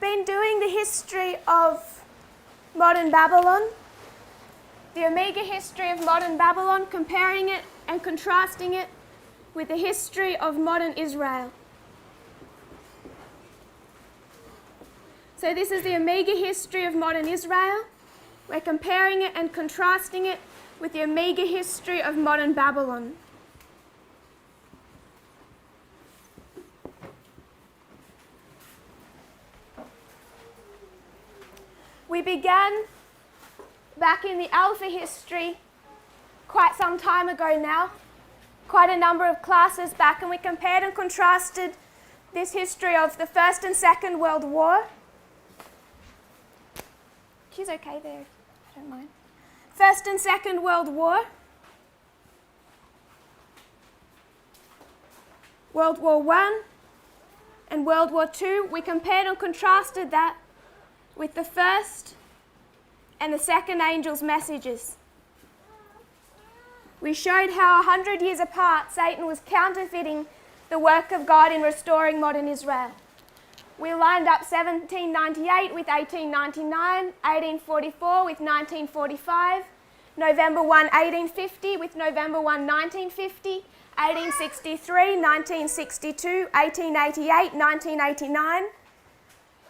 been doing the history of modern Babylon, the Omega history of modern Babylon, comparing it and contrasting it with the history of modern Israel. So this is the Omega history of modern Israel. We're comparing it and contrasting it with the Omega history of modern Babylon. We began back in the Alpha history quite some time ago now, quite a number of classes back, and we compared and contrasted this history of the First and Second World War. She's okay there, I don't mind. First and Second World War, World War I and World War II. We compared and contrasted that with the first and the second angel's messages. We showed how 100 years apart Satan was counterfeiting the work of God in restoring modern Israel. We lined up 1798 with 1899, 1844 with 1945, November 1, 1850 with November 1, 1950, 1863, 1962, 1888, 1989.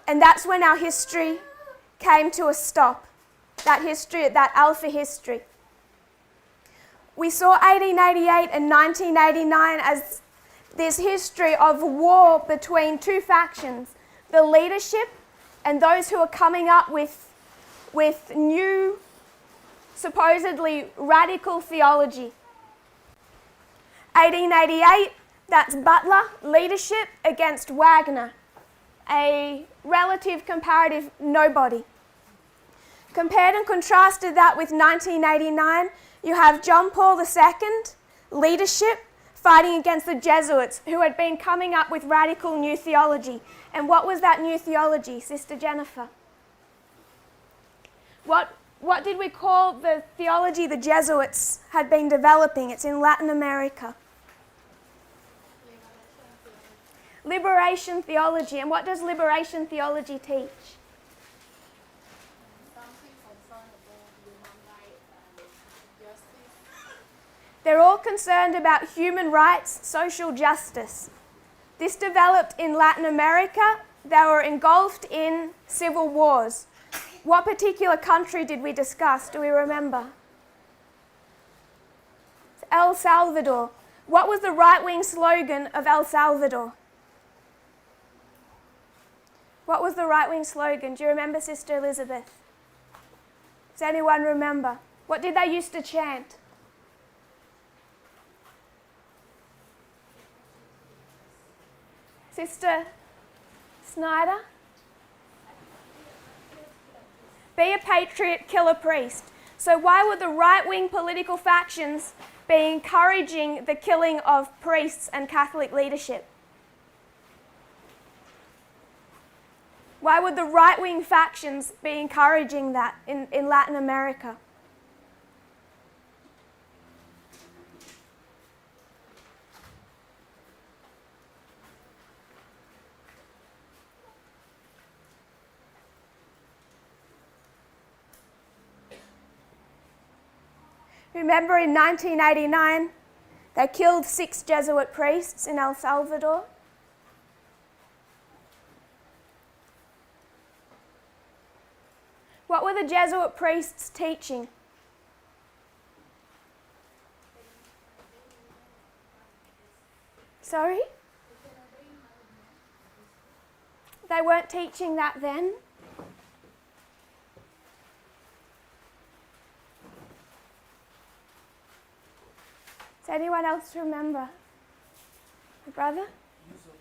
And that's when our history came to a stop, that history, that Alpha history. We saw 1888 and 1989 as this history of war between two factions, the leadership and those who are coming up with new, supposedly radical theology. 1888, that's Butler, leadership against Wagner, a relative comparative nobody. Compared and contrasted that with 1989, you have John Paul II, leadership, fighting against the Jesuits, who had been coming up with radical new theology. And what was that new theology, Sister Jennifer? What did we call the theology the Jesuits had been developing? It's in Latin America. Liberation theology. And what does liberation theology teach? They're all concerned about human rights, social justice. This developed in Latin America. They were engulfed in civil wars. What particular country did we discuss? Do we remember? It's El Salvador. What was the right-wing slogan of El Salvador? What was the right-wing slogan? Do you remember, Sister Elizabeth? Does anyone remember? What did they used to chant? Sister Snyder? Be a patriot, kill a priest. So why would the right-wing political factions be encouraging the killing of priests and Catholic leadership? Why would the right-wing factions be encouraging that in Latin America? Remember in 1989, they killed 6 Jesuit priests in El Salvador. What were the Jesuit priests teaching? Sorry? They weren't teaching that then. Does anyone else remember? My brother? Use of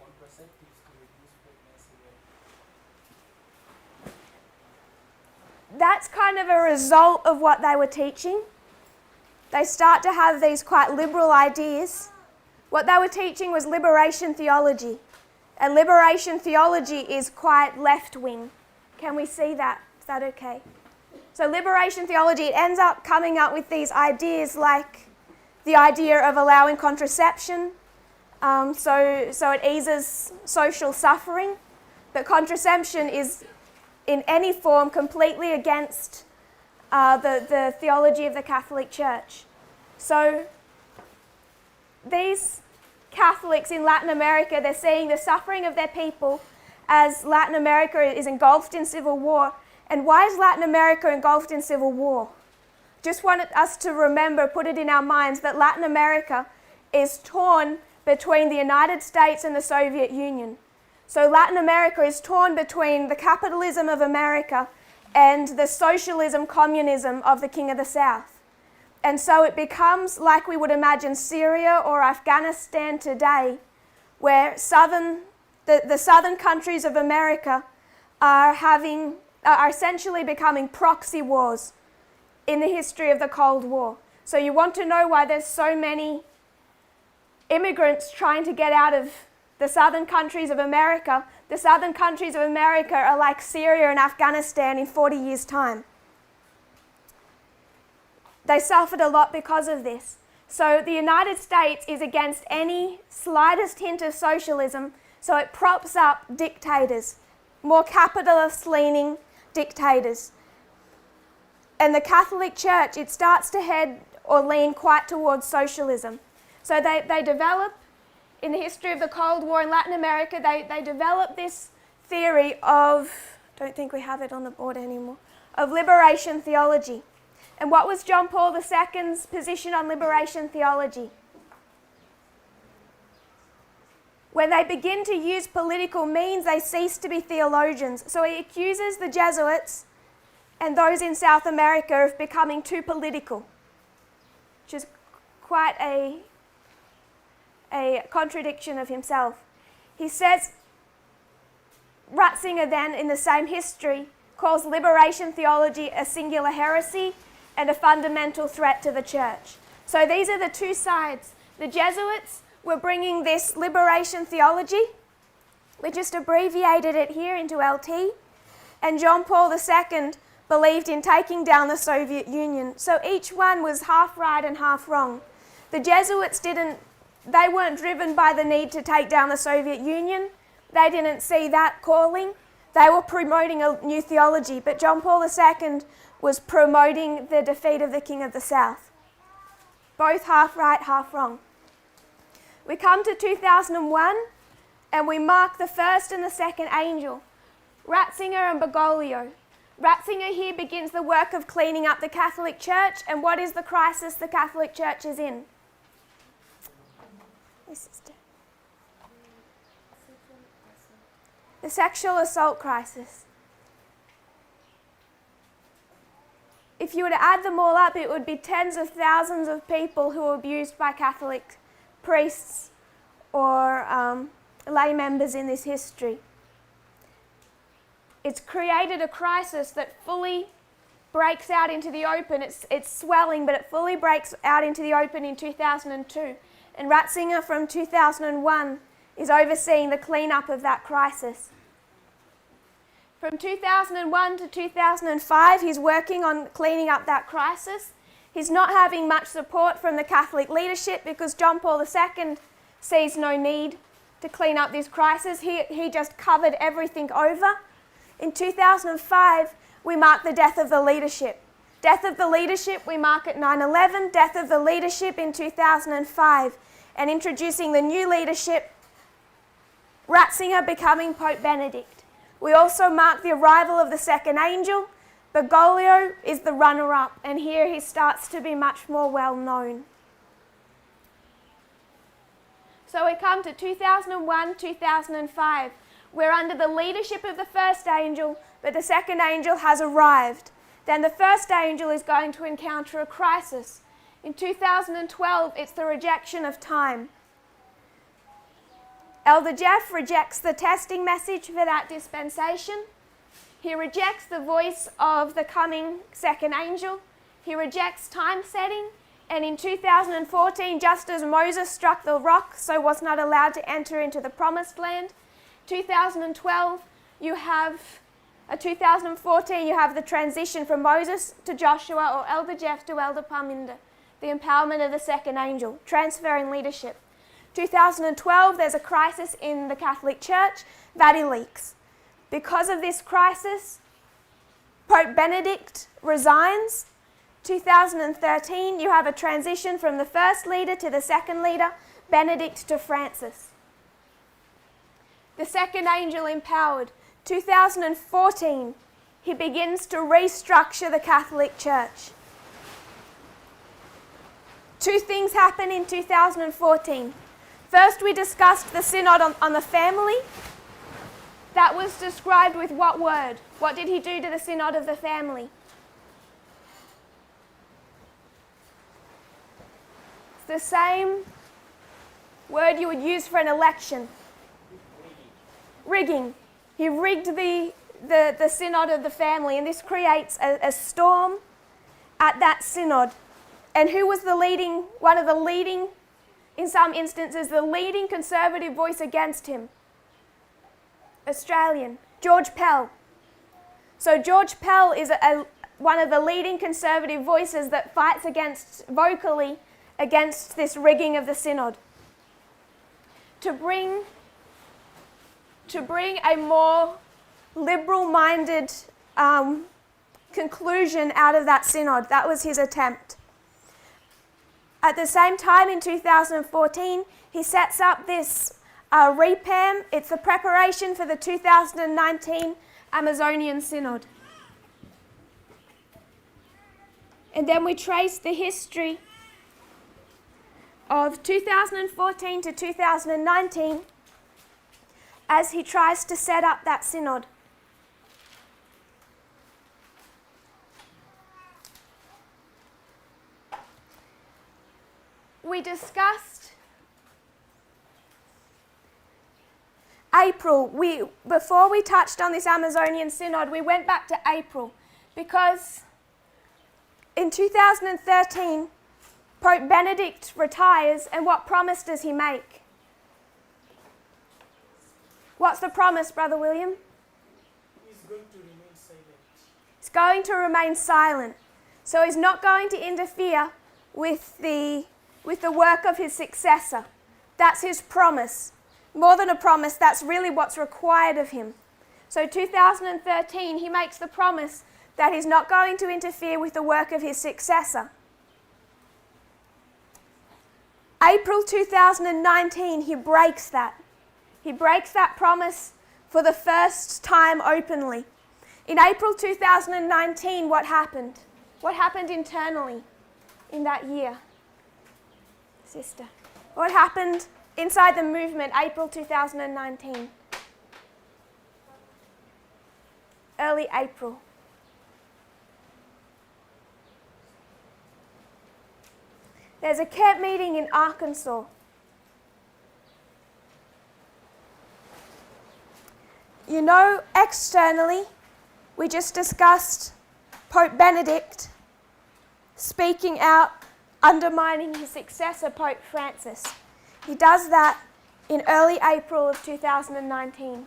contraceptives to reduce pregnancy rate. That's kind of a result of what they were teaching. They start to have these quite liberal ideas. What they were teaching was liberation theology. And liberation theology is quite left-wing. Can we see that? Is that okay? So liberation theology, it ends up coming up with these ideas like the idea of allowing contraception, so it eases social suffering. But contraception is, in any form, completely against the theology of the Catholic Church. So these Catholics in Latin America, they're seeing the suffering of their people as Latin America is engulfed in civil war. And why is Latin America engulfed in civil war? Just wanted us to remember, put it in our minds, that Latin America is torn between the United States and the Soviet Union. So Latin America is torn between the capitalism of America and the socialism, communism of the King of the South. And so it becomes like we would imagine Syria or Afghanistan today, where the southern countries of America are essentially becoming proxy wars in the history of the Cold War. So you want to know why there's so many immigrants trying to get out of the southern countries of America. The southern countries of America are like Syria and Afghanistan in 40 years' time. They suffered a lot because of this. So the United States is against any slightest hint of socialism, so it props up dictators, more capitalist-leaning dictators. And the Catholic Church, it starts to head or lean quite towards socialism. So they develop, in the history of the Cold War in Latin America, they develop this theory of, don't think we have it on the board anymore, of liberation theology. And what was John Paul II's position on liberation theology? When they begin to use political means, they cease to be theologians. So he accuses the Jesuits and those in South America of becoming too political, which is quite a contradiction of himself. He says, Ratzinger then, in the same history, calls liberation theology a singular heresy and a fundamental threat to the church. So these are the two sides. The Jesuits were bringing this liberation theology. We just abbreviated it here into LT. And John Paul II believed in taking down the Soviet Union. So each one was half right and half wrong. The Jesuits they weren't driven by the need to take down the Soviet Union. They didn't see that calling. They were promoting a new theology, but John Paul II was promoting the defeat of the King of the South. Both half right, half wrong. We come to 2001 and we mark the first and the second angel, Ratzinger and Bergoglio. Ratzinger here begins the work of cleaning up the Catholic Church, and what is the crisis the Catholic Church is in? The sexual assault crisis. If you were to add them all up, it would be tens of thousands of people who were abused by Catholic priests or lay members in this history. It's created a crisis that fully breaks out into the open. It's swelling, but it fully breaks out into the open in 2002. And Ratzinger from 2001 is overseeing the cleanup of that crisis. From 2001 to 2005, he's working on cleaning up that crisis. He's not having much support from the Catholic leadership because John Paul II sees no need to clean up this crisis. He just covered everything over. In 2005, we mark the death of the leadership. Death of the leadership we mark at 9/11, death of the leadership in 2005, and introducing the new leadership, Ratzinger becoming Pope Benedict. We also mark the arrival of the second angel. Bergoglio is the runner-up, and here he starts to be much more well known. So we come to 2001, 2005. We're under the leadership of the first angel, but the second angel has arrived. Then the first angel is going to encounter a crisis. In 2012, it's the rejection of time. Elder Jeff rejects the testing message for that dispensation. He rejects the voice of the coming second angel. He rejects time setting. And in 2014, just as Moses struck the rock, so was not allowed to enter into the promised land, 2014, you have the transition from Moses to Joshua, or Elder Jeff to Elder Parminder, the empowerment of the second angel, transferring leadership. 2012, there's a crisis in the Catholic Church, Vatileaks. Because of this crisis, Pope Benedict resigns. 2013, you have a transition from the first leader to the second leader, Benedict to Francis. The second angel empowered. 2014, he begins to restructure the Catholic Church. Two things happen in 2014. First, we discussed the synod on the family. That was described with what word? What did he do to the synod of the family? It's the same word you would use for an election. Rigging. He rigged the synod of the family, and this creates a storm at that synod. And who was one of the leading, in some instances, the leading conservative voice against him? Australian, George Pell. So George Pell is one of the leading conservative voices that fights vocally against this rigging of the synod. To bring a more liberal-minded conclusion out of that synod. That was his attempt. At the same time, in 2014, he sets up this REPAM. It's the preparation for the 2019 Amazonian Synod. And then we trace the history of 2014 to 2019 as he tries to set up that synod. We discussed April. Before we touched on this Amazonian Synod, we went back to April because in 2013, Pope Benedict retires, and what promise does he make? What's the promise, Brother William? He's going to remain silent. He's going to remain silent. So he's not going to interfere with the work of his successor. That's his promise. More than a promise, that's really what's required of him. So 2013, he makes the promise that he's not going to interfere with the work of his successor. April 2019, he breaks that. He breaks that promise for the first time openly. In April 2019, what happened? What happened internally in that year? Sister. What happened inside the movement, April 2019? Early April. There's a camp meeting in Arkansas. You know, externally, we just discussed Pope Benedict speaking out, undermining his successor, Pope Francis. He does that in early April of 2019.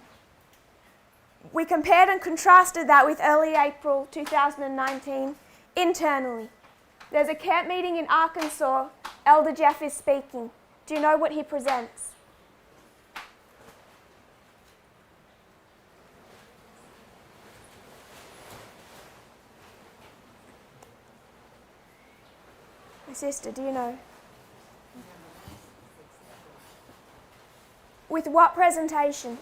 We compared and contrasted that with early April 2019 internally. There's a camp meeting in Arkansas. Elder Jeff is speaking. Do you know what he presents? My sister, do you know? With what presentation?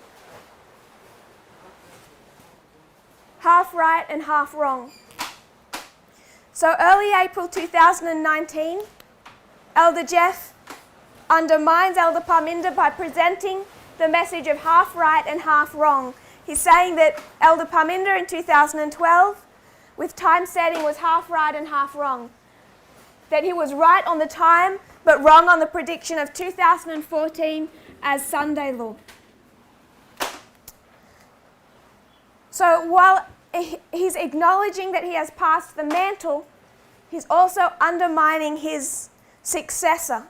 Half right and half wrong. So early April 2019, Elder Jeff undermines Elder Parminder by presenting the message of half right and half wrong. He's saying that Elder Parminder in 2012, with time setting, was half right and half wrong. That he was right on the time, but wrong on the prediction of 2014 as Sunday law. So while he's acknowledging that he has passed the mantle, he's also undermining his successor.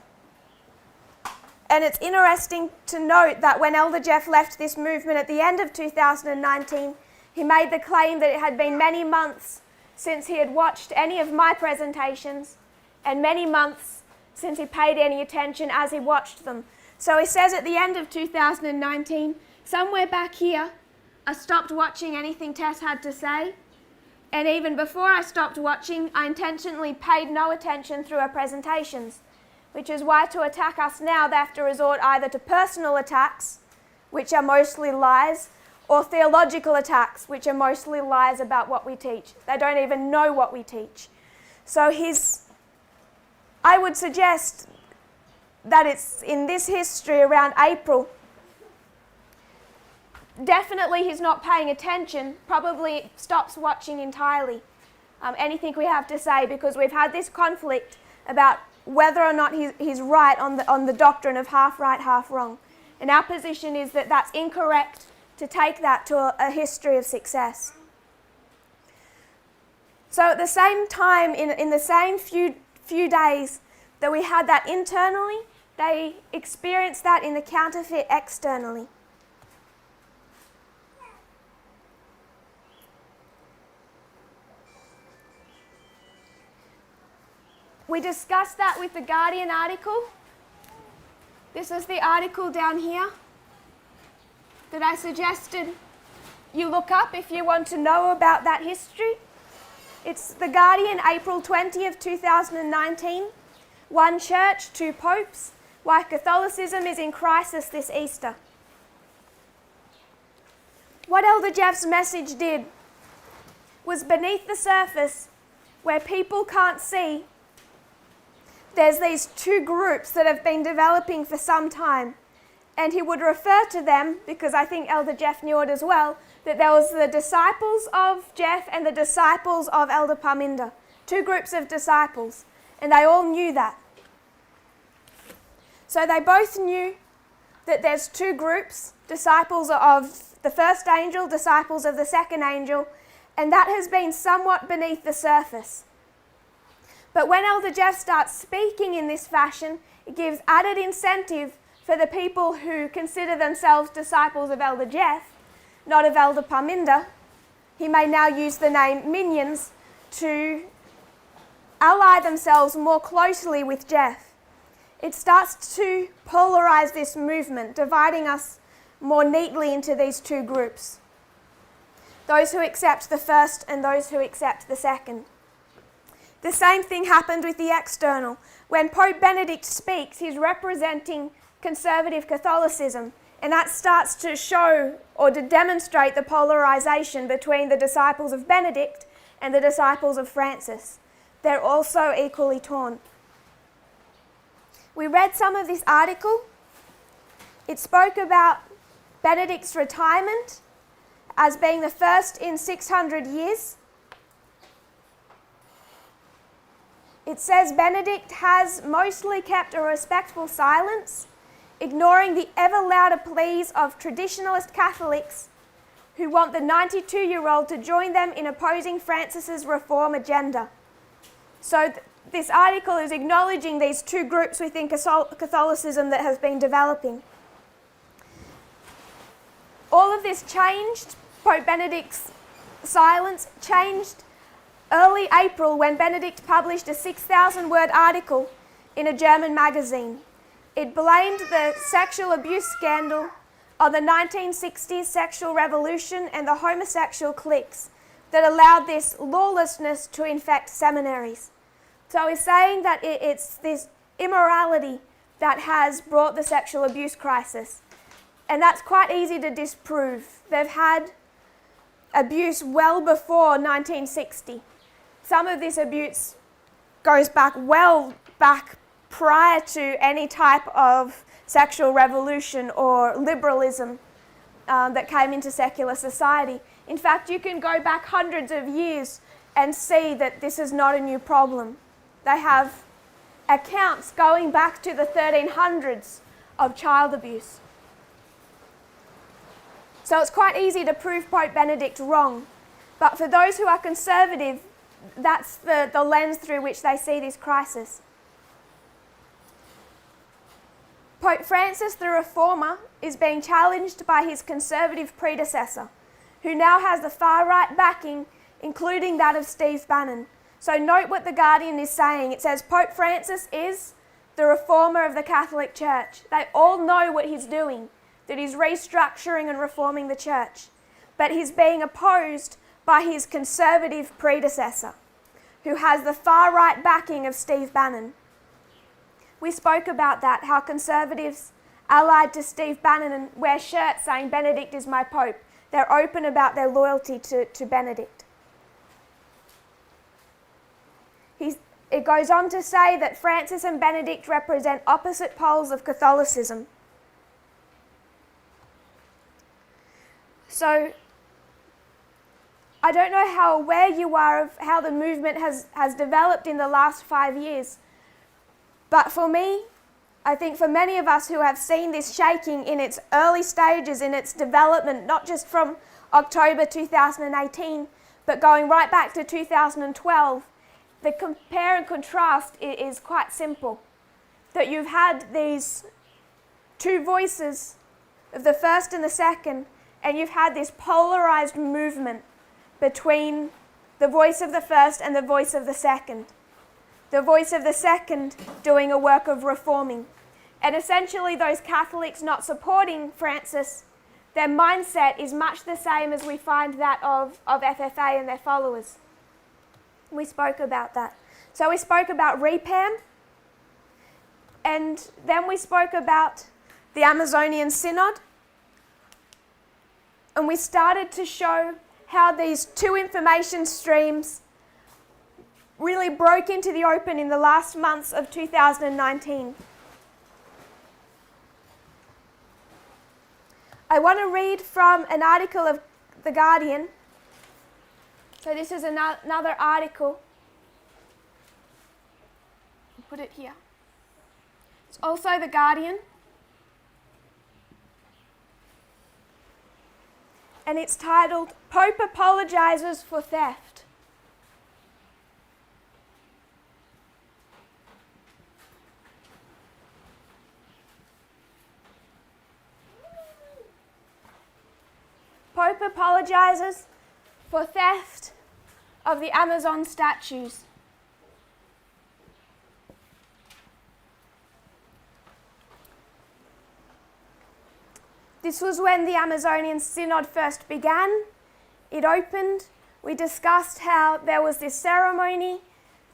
And it's interesting to note that when Elder Jeff left this movement at the end of 2019, he made the claim that it had been many months since he had watched any of my presentations, and many months since he paid any attention as he watched them. So he says at the end of 2019, somewhere back here, I stopped watching anything Tess had to say. And even before I stopped watching, I intentionally paid no attention through her presentations, which is why to attack us now they have to resort either to personal attacks, which are mostly lies, or theological attacks, which are mostly lies about what we teach. They don't even know what we teach. So I would suggest that it's in this history around April. Definitely he's not paying attention, probably stops watching entirely anything we have to say, because we've had this conflict about whether or not he's right on the doctrine of half right, half wrong. And our position is that that's incorrect to take that to a history of success. So at the same time, in the same few days that we had that internally, they experienced that in the counterfeit externally. We discussed that with the Guardian article. This is the article down here that I suggested you look up if you want to know about that history. It's the Guardian, April 20th, 2019. One church, two popes, why Catholicism is in crisis this Easter. What Elder Jeff's message did was beneath the surface, where people can't see, there's these two groups that have been developing for some time. And he would refer to them, because I think Elder Jeff knew it as well, that there was the disciples of Jeff and the disciples of Elder Parminder. Two groups of disciples. And they all knew that. So they both knew that there's two groups, disciples of the first angel, disciples of the second angel, and that has been somewhat beneath the surface. But when Elder Jeff starts speaking in this fashion, it gives added incentive for the people who consider themselves disciples of Elder Jeff, not of Elder Parminder. He may now use the name minions to ally themselves more closely with Jeff. It starts to polarize this movement, dividing us more neatly into these two groups. Those who accept the first and those who accept the second. The same thing happened with the external. When Pope Benedict speaks, he's representing conservative Catholicism, and that starts to show or to demonstrate the polarization between the disciples of Benedict and the disciples of Francis. They're also equally torn. We read some of this article. It spoke about Benedict's retirement as being the first in 600 years. It says Benedict has mostly kept a respectful silence, ignoring the ever louder pleas of traditionalist Catholics who want the 92-year-old to join them in opposing Francis's reform agenda. So this article is acknowledging these two groups within Catholicism that has been developing. All of this changed, Pope Benedict's silence changed early April when Benedict published a 6,000-word article in a German magazine. It blamed the sexual abuse scandal on the 1960s sexual revolution and the homosexual cliques that allowed this lawlessness to infect seminaries. So he's saying that it's this immorality that has brought the sexual abuse crisis. And that's quite easy to disprove. They've had abuse well before 1960. Some of this abuse goes back prior to any type of sexual revolution or liberalism that came into secular society. In fact, you can go back hundreds of years and see that this is not a new problem. They have accounts going back to the 1300s of child abuse. So it's quite easy to prove Pope Benedict wrong. But for those who are conservative, that's the lens through which they see this crisis. Pope Francis, the Reformer, is being challenged by his conservative predecessor, who now has the far-right backing, including that of Steve Bannon. So note what The Guardian is saying. It says Pope Francis is the reformer of the Catholic Church. They all know what he's doing, that he's restructuring and reforming the church. but he's being opposed by his conservative predecessor, who has the far-right backing of Steve Bannon. We spoke about that, how conservatives allied to Steve Bannon wear shirts saying Benedict is my Pope. They're open about their loyalty to Benedict. It goes on to say that Francis and Benedict represent opposite poles of Catholicism. So, I don't know how aware you are of how the movement has developed in the last 5 years, but for me, I think for many of us who have seen this shaking in its early stages, in its development, not just from October 2018, but going right back to 2012, the compare and contrast is quite simple. That you've had these two voices of the first and the second, and you've had this polarized movement between the voice of the first and the voice of the second. The voice of the second doing a work of reforming. And essentially those Catholics not supporting Francis, their mindset is much the same as we find that of FFA and their followers. We spoke about that. So we spoke about REPAM, and then we spoke about the Amazonian Synod, and we started to show how these two information streams really broke into the open in the last months of 2019. I want to read from an article of The Guardian. So this is another article. I'll put it here. It's also The Guardian. And it's titled, Pope Apologizes for Theft. Pope apologizes for theft of the Amazon statues. This was when the Amazonian Synod first began. It opened. We discussed how there was this ceremony.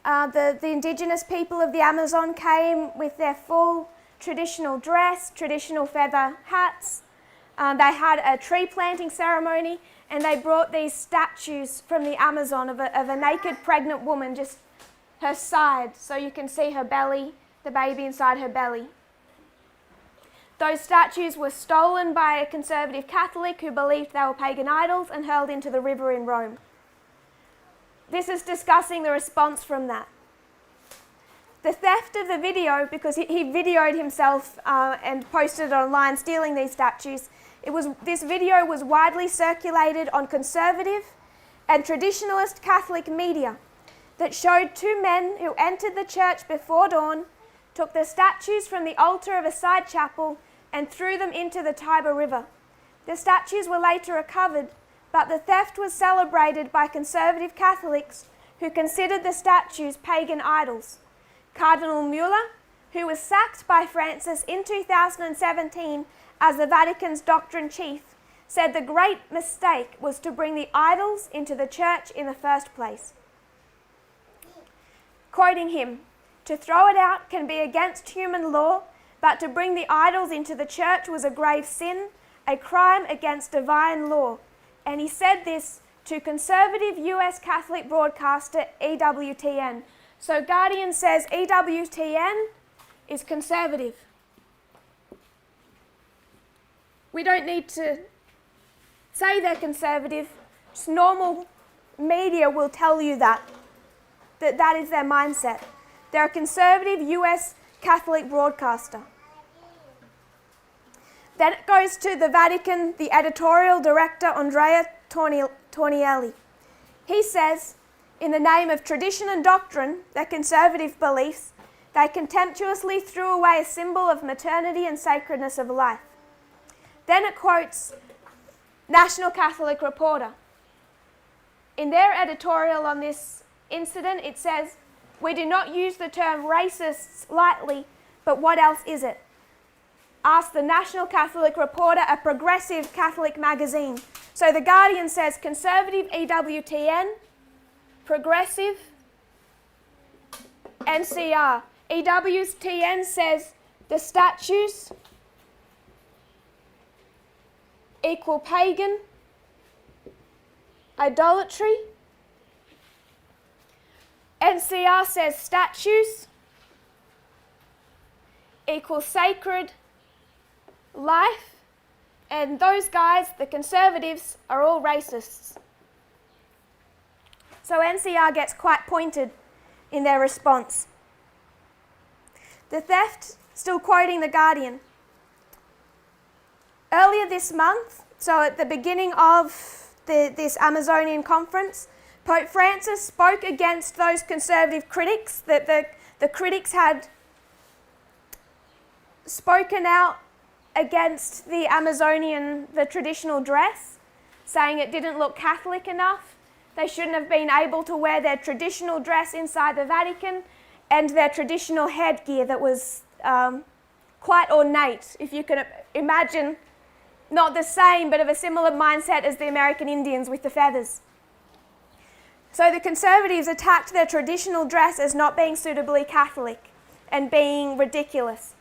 The indigenous people of the Amazon came with their full traditional dress, traditional feather hats. They had a tree planting ceremony, and they brought these statues from the Amazon of a naked pregnant woman, just her side, so you can see her belly, the baby inside her belly. Those statues were stolen by a conservative Catholic who believed they were pagan idols and hurled into the river in Rome. This is discussing the response from that. The theft of the video, because he videoed himself and posted it online stealing these statues, this video was widely circulated on conservative and traditionalist Catholic media that showed two men who entered the church before dawn, took the statues from the altar of a side chapel and threw them into the Tiber River. The statues were later recovered, but the theft was celebrated by conservative Catholics who considered the statues pagan idols. Cardinal Mueller, who was sacked by Francis in 2017 as the Vatican's doctrine chief, said the great mistake was to bring the idols into the church in the first place. Quoting him, "To throw it out can be against human law, but to bring the idols into the church was a grave sin, a crime against divine law." And he said this to conservative US Catholic broadcaster EWTN. So Guardian says EWTN is conservative. We don't need to say they're conservative. Just normal media will tell you that is their mindset. They're a conservative US Catholic broadcaster. Then it goes to the Vatican, the editorial director, Andrea Tornielli. He says, in the name of tradition and doctrine, their conservative beliefs, they contemptuously threw away a symbol of maternity and sacredness of life. Then it quotes National Catholic Reporter. In their editorial on this incident, it says, "We do not use the term racists lightly, but what else is it?" Asked the National Catholic Reporter, a progressive Catholic magazine. So the Guardian says conservative EWTN, progressive NCR. EWTN says the statues equal pagan, idolatry. NCR says statues equal sacred life. And those guys, the conservatives, are all racists. So NCR gets quite pointed in their response. The theft, still quoting The Guardian. Earlier this month, so at the beginning of this Amazonian conference, Pope Francis spoke against those conservative critics, that the critics had spoken out against the Amazonian, the traditional dress, saying it didn't look Catholic enough. They shouldn't have been able to wear their traditional dress inside the Vatican and their traditional headgear that was quite ornate, if you can imagine, not the same, but of a similar mindset as the American Indians with the feathers. So the conservatives attacked their traditional dress as not being suitably Catholic and being ridiculous.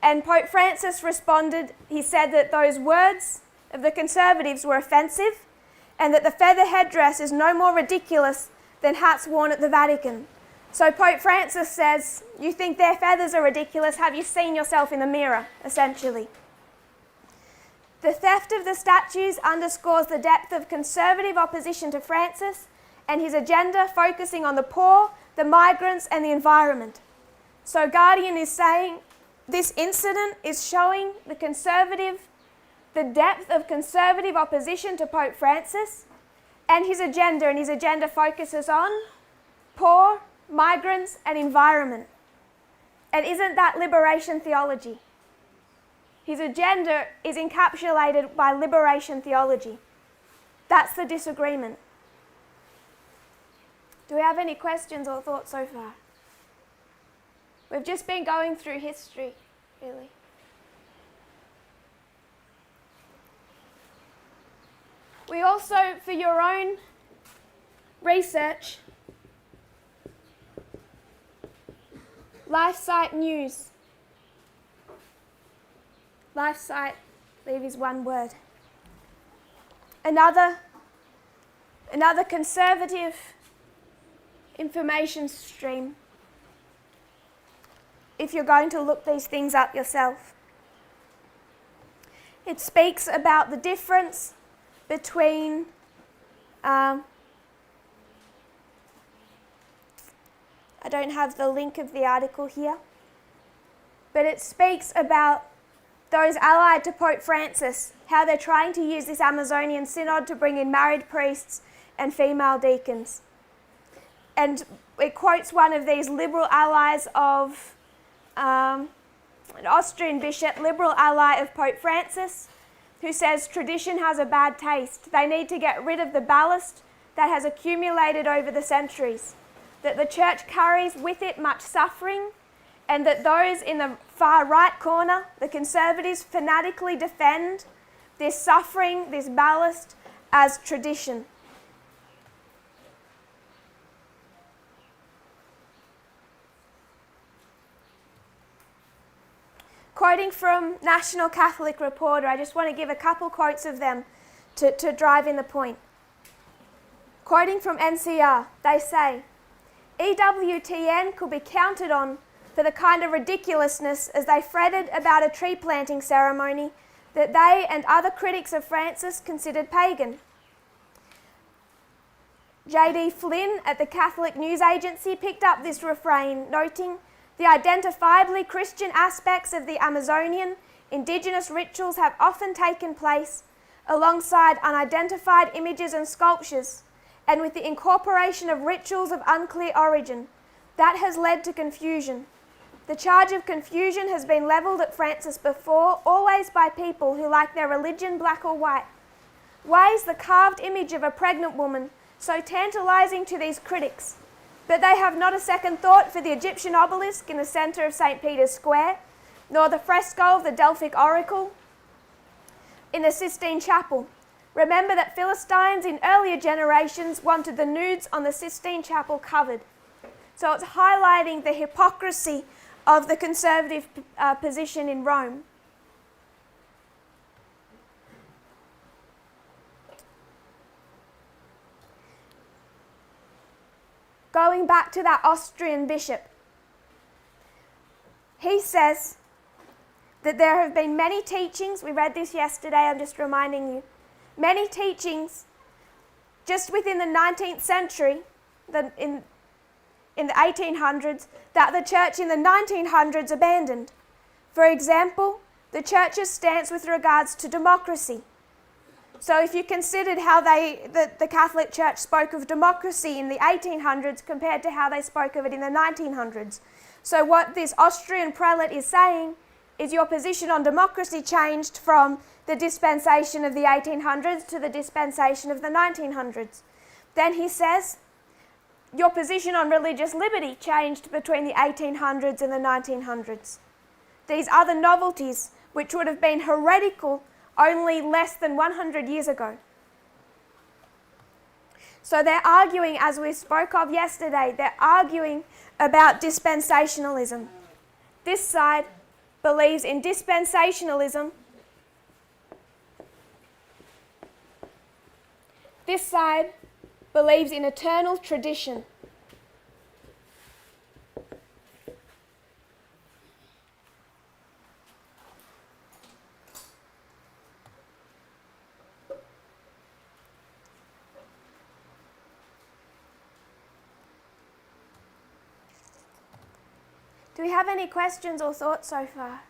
And Pope Francis responded. He said that those words of the conservatives were offensive and that the feather headdress is no more ridiculous than hats worn at the Vatican. So Pope Francis says, you think their feathers are ridiculous? Have you seen yourself in the mirror, essentially? The theft of the statues underscores the depth of conservative opposition to Francis and his agenda focusing on the poor, the migrants and the environment. So Guardian is saying this incident is showing the depth of conservative opposition to Pope Francis and his agenda focuses on poor, migrants and environment. And isn't that liberation theology? His agenda is encapsulated by liberation theology. That's the disagreement. Do we have any questions or thoughts so far? We've just been going through history, really. We also, for your own research, LifeSite News. LifeSite, I believe, is one word. Another conservative information stream, if you're going to look these things up yourself. It speaks about the difference between I don't have the link of the article here, but it speaks about those allied to Pope Francis, how they're trying to use this Amazonian synod to bring in married priests and female deacons. And it quotes one of these liberal allies of an Austrian bishop, liberal ally of Pope Francis, who says tradition has a bad taste. They need to get rid of the ballast that has accumulated over the centuries, that the church carries with it much suffering, and that those in the far right corner, the conservatives, fanatically defend this suffering, this ballast, as tradition. Quoting from National Catholic Reporter, I just want to give a couple quotes of them to drive in the point. Quoting from NCR, they say, EWTN could be counted on for the kind of ridiculousness as they fretted about a tree planting ceremony that they and other critics of Francis considered pagan. J.D. Flynn at the Catholic News Agency picked up this refrain, noting, the identifiably Christian aspects of the Amazonian indigenous rituals have often taken place alongside unidentified images and sculptures, and with the incorporation of rituals of unclear origin, that has led to confusion. The charge of confusion has been levelled at Francis before, always by people who like their religion black or white. Why is the carved image of a pregnant woman so tantalising to these critics? But they have not a second thought for the Egyptian obelisk in the centre of St. Peter's Square, nor the fresco of the Delphic Oracle in the Sistine Chapel, Remember that Philistines in earlier generations wanted the nudes on the Sistine Chapel covered. So it's highlighting the hypocrisy of the conservative position in Rome. Going back to that Austrian bishop, he says that there have been many teachings, we read this yesterday, I'm just reminding you, many teachings just within the 19th century, in the 1800s, that the church in the 1900s abandoned. For example, the church's stance with regards to democracy. So if you considered how the Catholic Church spoke of democracy in the 1800s compared to how they spoke of it in the 1900s. So what this Austrian prelate is saying is your position on democracy changed from the dispensation of the 1800s to the dispensation of the 1900s. Then he says, your position on religious liberty changed between the 1800s and the 1900s. These other novelties, which would have been heretical only less than 100 years ago. So they're arguing, as we spoke of yesterday, they're arguing about dispensationalism. This side believes in dispensationalism. This side believes in eternal tradition. Do we have any questions or thoughts so far?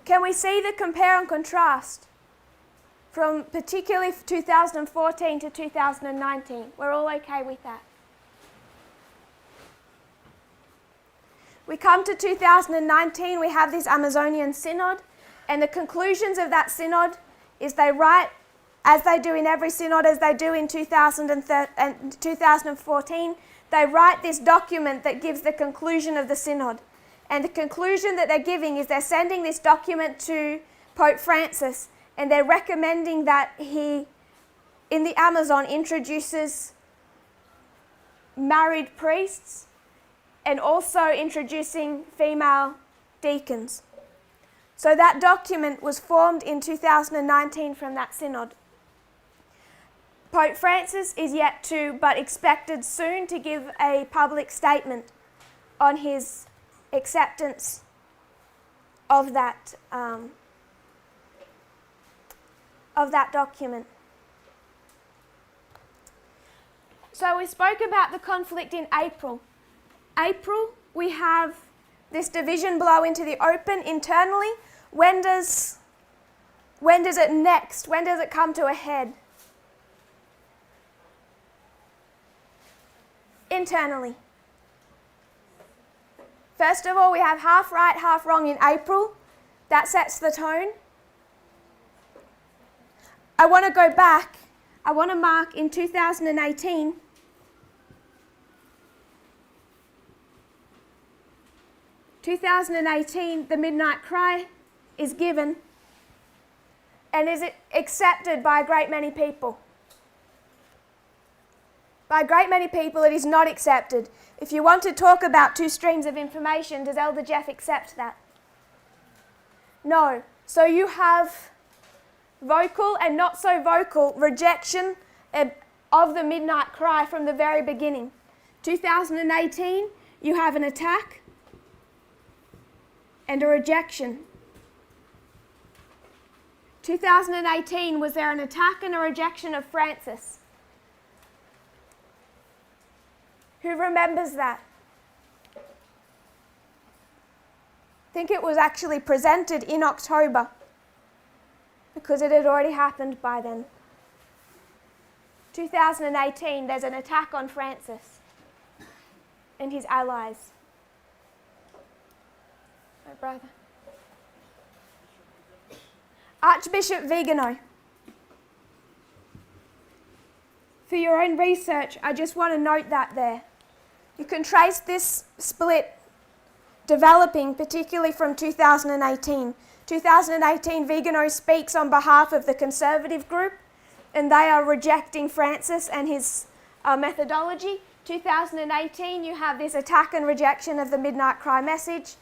Can we see the compare and contrast from particularly 2014 to 2019? We're all okay with that. We come to 2019, we have this Amazonian Synod, and the conclusions of that Synod is they write, as they do in every synod, as they do in 2014, they write this document that gives the conclusion of the synod. And the conclusion that they're giving is they're sending this document to Pope Francis, and they're recommending that he, in the Amazon, introduces married priests and also introducing female deacons. So that document was formed in 2019 from that synod. Pope Francis is yet to, but expected soon, to give a public statement on his acceptance of that document. So we spoke about the conflict in April. April, we have this division blow into the open internally. When does it come to a head? Internally. First of all, we have half right, half wrong in April. That sets the tone. I want to go back. I want to mark in 2018. The Midnight Cry is given, and is it accepted by a great many people? By a great many people, it is not accepted. If you want to talk about two streams of information, does Elder Jeff accept that? No. So you have vocal and not so vocal rejection of the Midnight Cry from the very beginning. 2018, you have an attack and a rejection. 2018, was there an attack and a rejection of Francis? Who remembers that? I think it was actually presented in October because it had already happened by then. 2018, there's an attack on Francis and his allies. My brother. Archbishop Vigano. For your own research, I just want to note that there. You can trace this split developing, particularly from 2018. 2018, Vigano speaks on behalf of the Conservative group, and they are rejecting Francis and his methodology. 2018, you have this attack and rejection of the Midnight Cry message.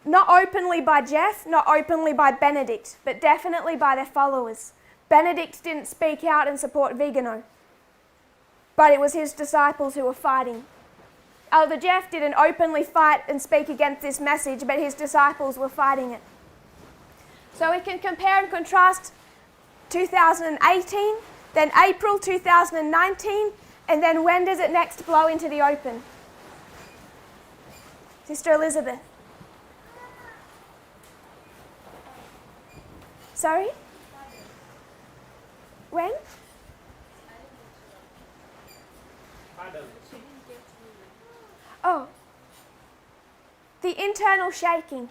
Not openly by Jeff, not openly by Benedict, but definitely by their followers. Benedict didn't speak out and support Vigano, but it was his disciples who were fighting. Elder Jeff didn't openly fight and speak against this message, but his disciples were fighting it. So we can compare and contrast 2018, then April 2019, and then when does it next blow into the open? Sister Elizabeth. Sorry? When? Oh. The internal shaking.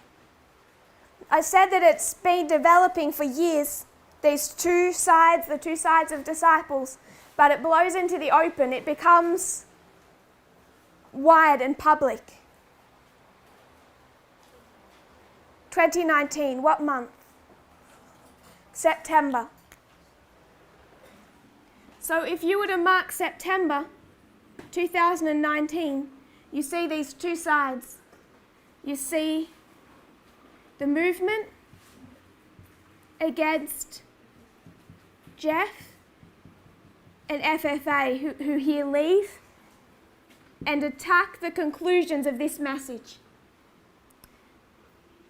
I said that it's been developing for years, these two sides, the two sides of disciples, but it blows into the open. It becomes wide and public. 2019, what month? September. So if you were to mark September 2019, you see these two sides. You see the movement against Jeff and FFA who here leave and attack the conclusions of this message.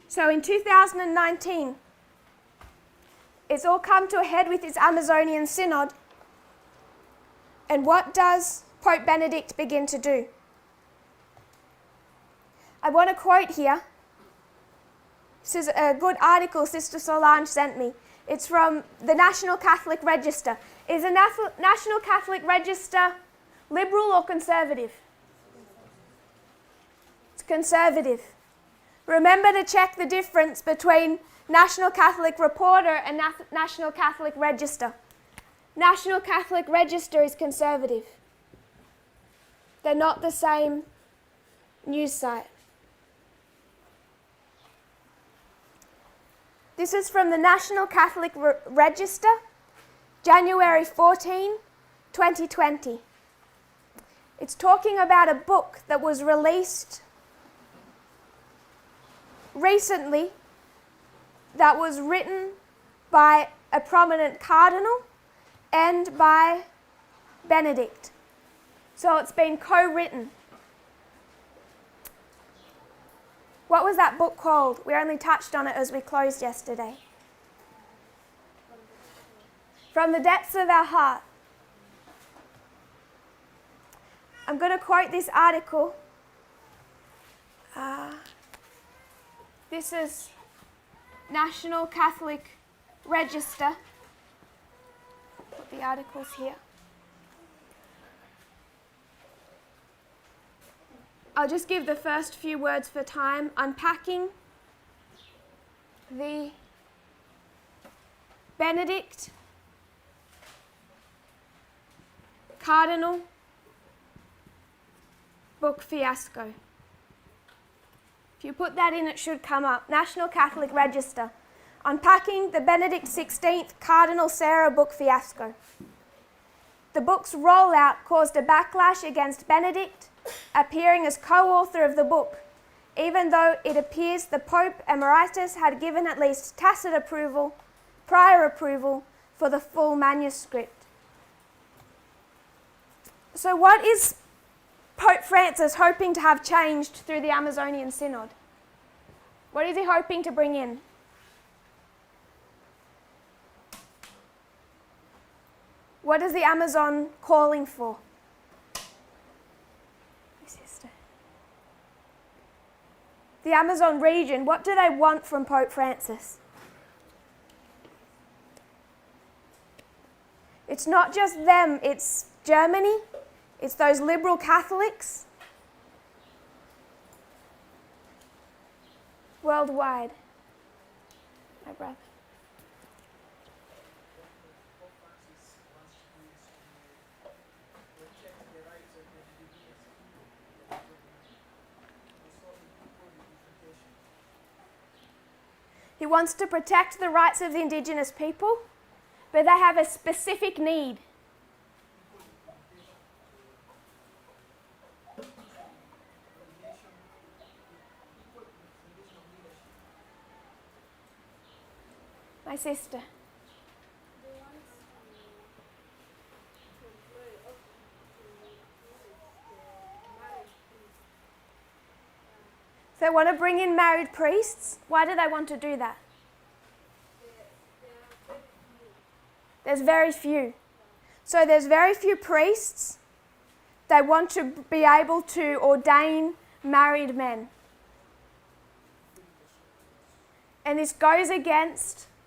So in 2019, it's all come to a head with this Amazonian Synod. And what does Pope Benedict begin to do? I want to quote here. This is a good article Sister Solange sent me. It's from the National Catholic Register. Is the National Catholic Register liberal or conservative? It's conservative. Remember to check the difference between National Catholic Reporter and National Catholic Register. National Catholic Register is conservative. They're not the same news site. This is from the National Catholic Register, January 14, 2020. It's talking about a book that was released recently that was written by a prominent cardinal and by Benedict. So it's been co-written. What was that book called? We only touched on it as we closed yesterday. From the depths of our heart. I'm going to quote this article. This is National Catholic Register. Put the articles here. I'll just give the first few words for time. Unpacking the Benedict Cardinal book fiasco. If you put that in, it should come up. National Catholic Register. Unpacking the Benedict XVI Cardinal Sarah book fiasco. The book's rollout caused a backlash against Benedict, appearing as co-author of the book, even though it appears the Pope Emeritus had given at least tacit approval, prior approval, for the full manuscript. So what is Pope Francis hoping to have changed through the Amazonian Synod? What is he hoping to bring in? What is the Amazon calling for? Sister. The Amazon region, what do they want from Pope Francis? It's not just them, it's Germany, it's those liberal Catholics worldwide. My brother. He wants to protect the rights of the Indigenous people, but they have a specific need. My sister. They want to bring in married priests. Why do they want to do that? There's very few. So there's very few priests. They want to be able to ordain married men. And this goes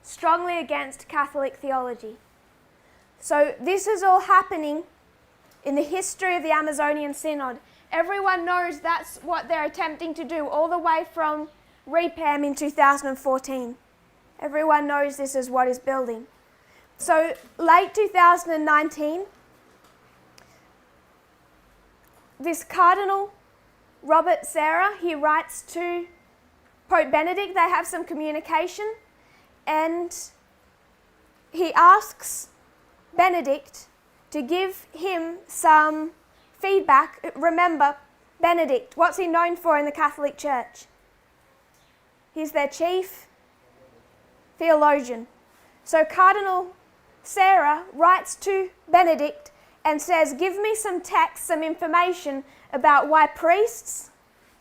strongly against Catholic theology. So this is all happening in the history of the Amazonian Synod. Everyone knows that's what they're attempting to do, all the way from REPAM in 2014. Everyone knows this is what is building. So late 2019, this Cardinal Robert Serra, he writes to Pope Benedict. They have some communication, and he asks Benedict to give him some feedback. Remember, Benedict, what's he known for in the Catholic Church? He's their chief theologian. So Cardinal Serra writes to Benedict and says, give me some text, some information about why priests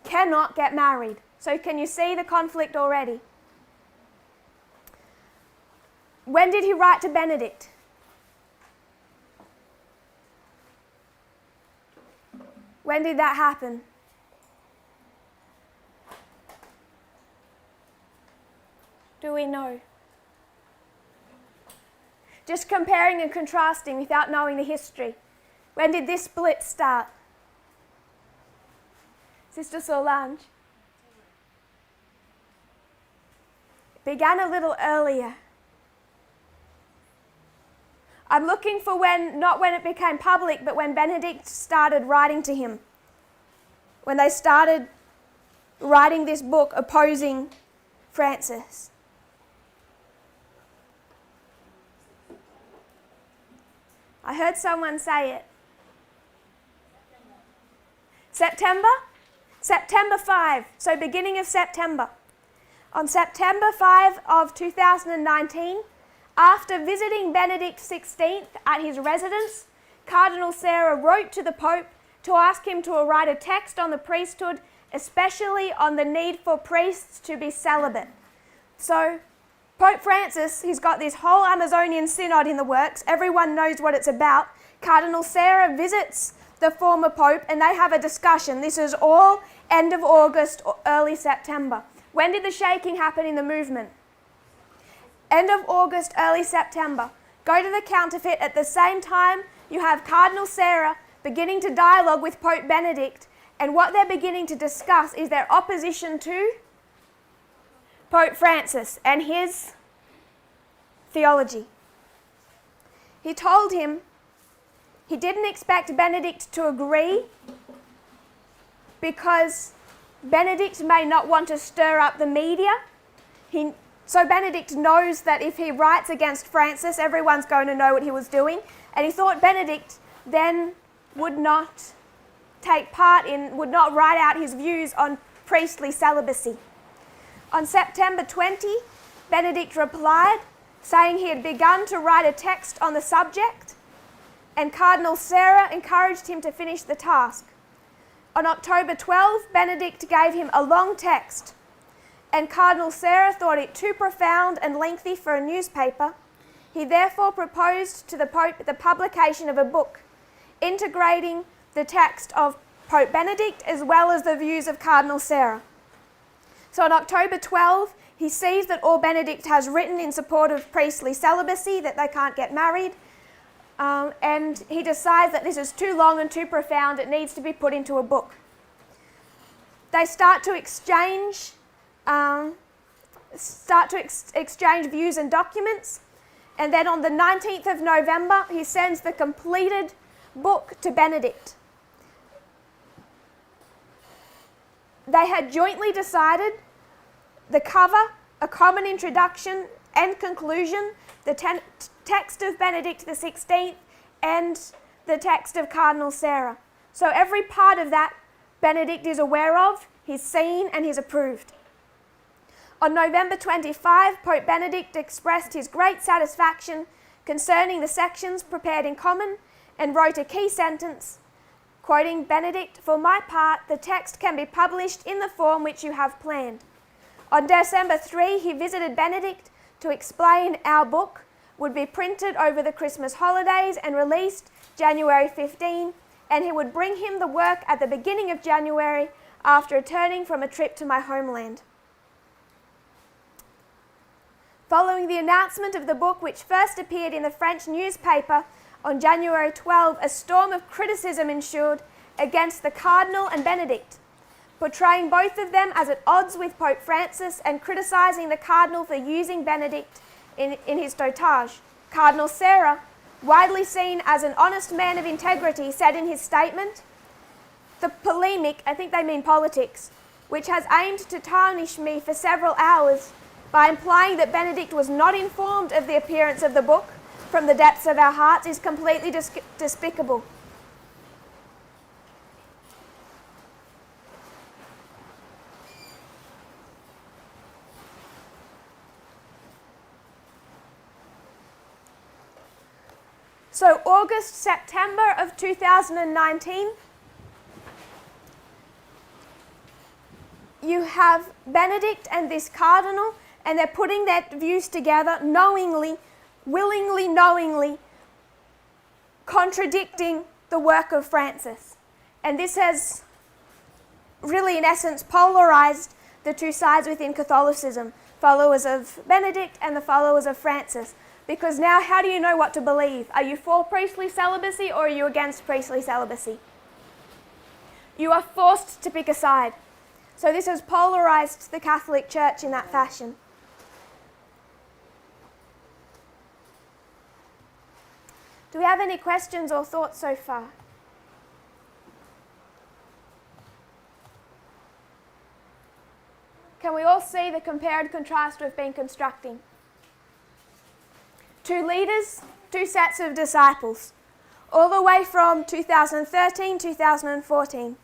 cannot get married. So can you see the conflict already? When did he write to Benedict? When did that happen? Do we know? Just comparing and contrasting without knowing the history. When did this split start? Sister Solange? It began a little earlier. I'm looking for not when it became public, but when Benedict started writing to him. When they started writing this book opposing Francis. I heard someone say it. September? September 5, so beginning of September. On September 5 of 2019, after visiting Benedict XVI at his residence, Cardinal Serra wrote to the Pope to ask him to write a text on the priesthood, especially on the need for priests to be celibate. So Pope Francis, he's got this whole Amazonian Synod in the works. Everyone knows what it's about. Cardinal Serra visits the former Pope and they have a discussion. This is all end of August or early September. When did the shaking happen in the movement? End of August, early September. Go to the counterfeit. At the same time, you have Cardinal Serra beginning to dialogue with Pope Benedict, and what they're beginning to discuss is their opposition to Pope Francis and his theology. He told him he didn't expect Benedict to agree because Benedict may not want to stir up the media. So Benedict knows that if he writes against Francis, everyone's going to know what he was doing. And he thought Benedict then would not would not write out his views on priestly celibacy. On September 20, Benedict replied, saying he had begun to write a text on the subject, and Cardinal Serra encouraged him to finish the task. On October 12, Benedict gave him a long text, and Cardinal Serra thought it too profound and lengthy for a newspaper. He therefore proposed to the Pope the publication of a book integrating the text of Pope Benedict as well as the views of Cardinal Serra. So on October 12, he sees that all Benedict has written in support of priestly celibacy, that they can't get married, and he decides that this is too long and too profound, it needs to be put into a book. They start to exchange views and documents, and then on the 19th of November, he sends the completed book to Benedict. They had jointly decided the cover a common introduction and conclusion, the text of Benedict XVI, and the text of Cardinal Sarah. So every part of that Benedict is aware of, he's seen, and he's approved. On November 25, Pope Benedict expressed his great satisfaction concerning the sections prepared in common and wrote a key sentence, quoting Benedict, "For my part, the text can be published in the form which you have planned." On December 3, he visited Benedict to explain our book would be printed over the Christmas holidays and released January 15, and he would bring him the work at the beginning of January after returning from a trip to my homeland. Following the announcement of the book, which first appeared in the French newspaper on January 12, a storm of criticism ensued against the Cardinal and Benedict, portraying both of them as at odds with Pope Francis and criticising the Cardinal for using Benedict in his dotage. Cardinal Sarah, widely seen as an honest man of integrity, said in his statement, "The polemic," I think they mean politics, "which has aimed to tarnish me for several hours by implying that Benedict was not informed of the appearance of the book from the depths of our hearts is completely despicable. So August, September of 2019, you have Benedict and this cardinal, and they're putting their views together knowingly, willingly, knowingly, contradicting the work of Francis. And this has really, in essence, polarized the two sides within Catholicism, followers of Benedict and the followers of Francis. Because now, how do you know what to believe? Are you for priestly celibacy or are you against priestly celibacy? You are forced to pick a side. So this has polarized the Catholic Church in that fashion. Do we have any questions or thoughts so far? Can we all see the compare and contrast we've been constructing? Two leaders, two sets of disciples, all the way from 2013, 2014.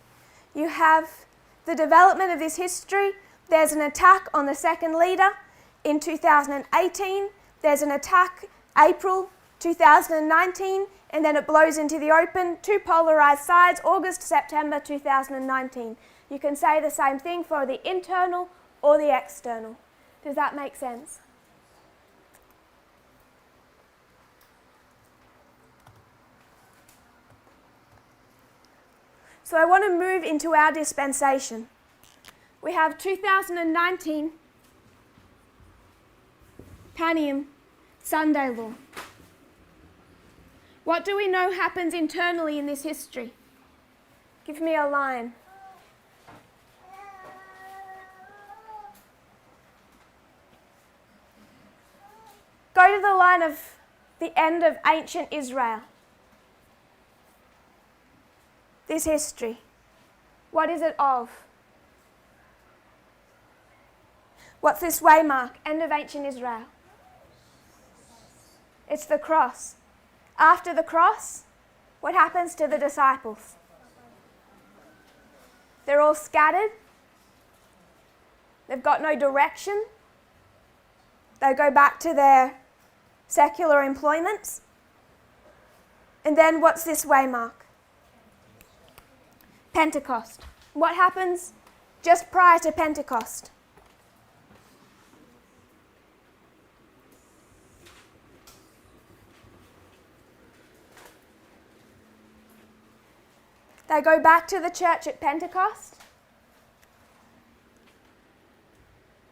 You have the development of this history. There's an attack on the second leader in 2018. There's an attack April 2019, and then it blows into the open. Two polarized sides, August, September 2019. You can say the same thing for the internal or the external. Does that make sense? So I want to move into our dispensation. We have 2019 Paneum Sunday law. What do we know happens internally in this history? Give me a line. Go to the line of the end of ancient Israel. This history. What is it of? What's this waymark? End of ancient Israel. It's the cross. After the cross, what happens to the disciples? They're all scattered. They've got no direction. They go back to their secular employments. And then what's this waymark? Pentecost. What happens just prior to Pentecost? They go back to the church at Pentecost.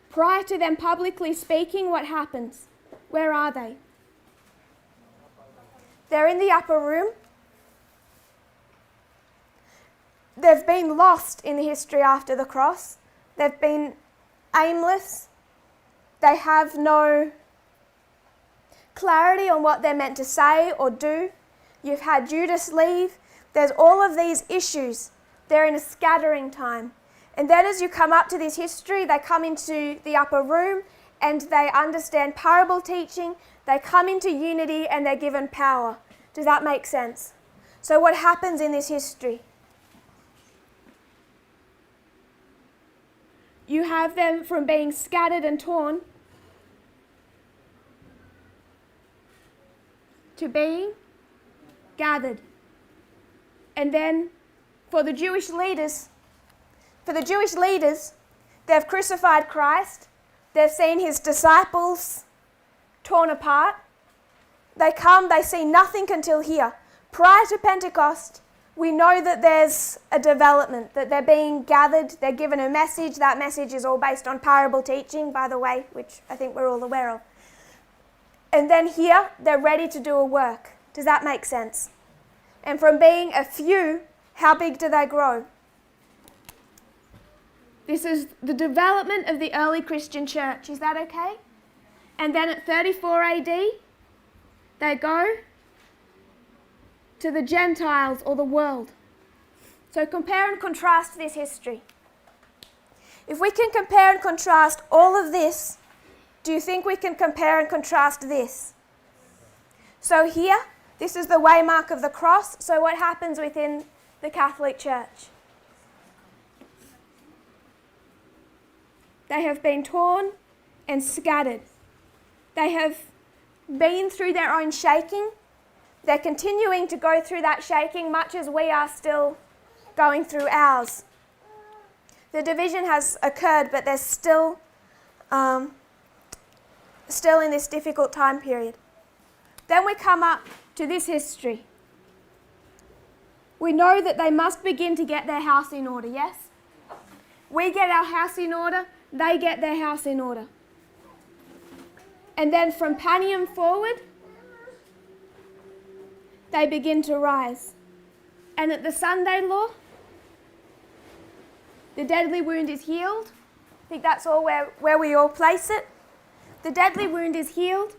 Prior to them publicly speaking, what happens? Where are they? They're in the upper room. They've been lost in the history after the cross. They've been aimless. They have no clarity on what they're meant to say or do. You've had Judas leave. There's all of these issues. They're in a scattering time. And then as you come up to this history, they come into the upper room and they understand parable teaching, they come into unity and they're given power. Does that make sense? So what happens in this history? You have them from being scattered and torn to being gathered. And then for the Jewish leaders, they've crucified Christ. They've seen his disciples torn apart. They come, they see nothing until here. Prior to Pentecost, we know that there's a development, that they're being gathered, they're given a message. That message is all based on parable teaching, by the way, which I think we're all aware of. And then here, they're ready to do a work. Does that make sense? And from being a few, how big do they grow? This is the development of the early Christian church. Is that okay? And then at 34 AD, they go to the Gentiles or the world. So compare and contrast this history. If we can compare and contrast all of this, do you think we can compare and contrast this? So here, this is the waymark of the cross. So what happens within the Catholic Church? They have been torn and scattered. They have been through their own shaking. They're continuing to go through that shaking, much as we are still going through ours. The division has occurred, but they're still in this difficult time period. Then we come up to this history. We know that they must begin to get their house in order, yes? We get our house in order, they get their house in order. And then from Panium forward, they begin to rise. And at the Sunday law, the deadly wound is healed. I think that's all where we all place it. The deadly wound is healed,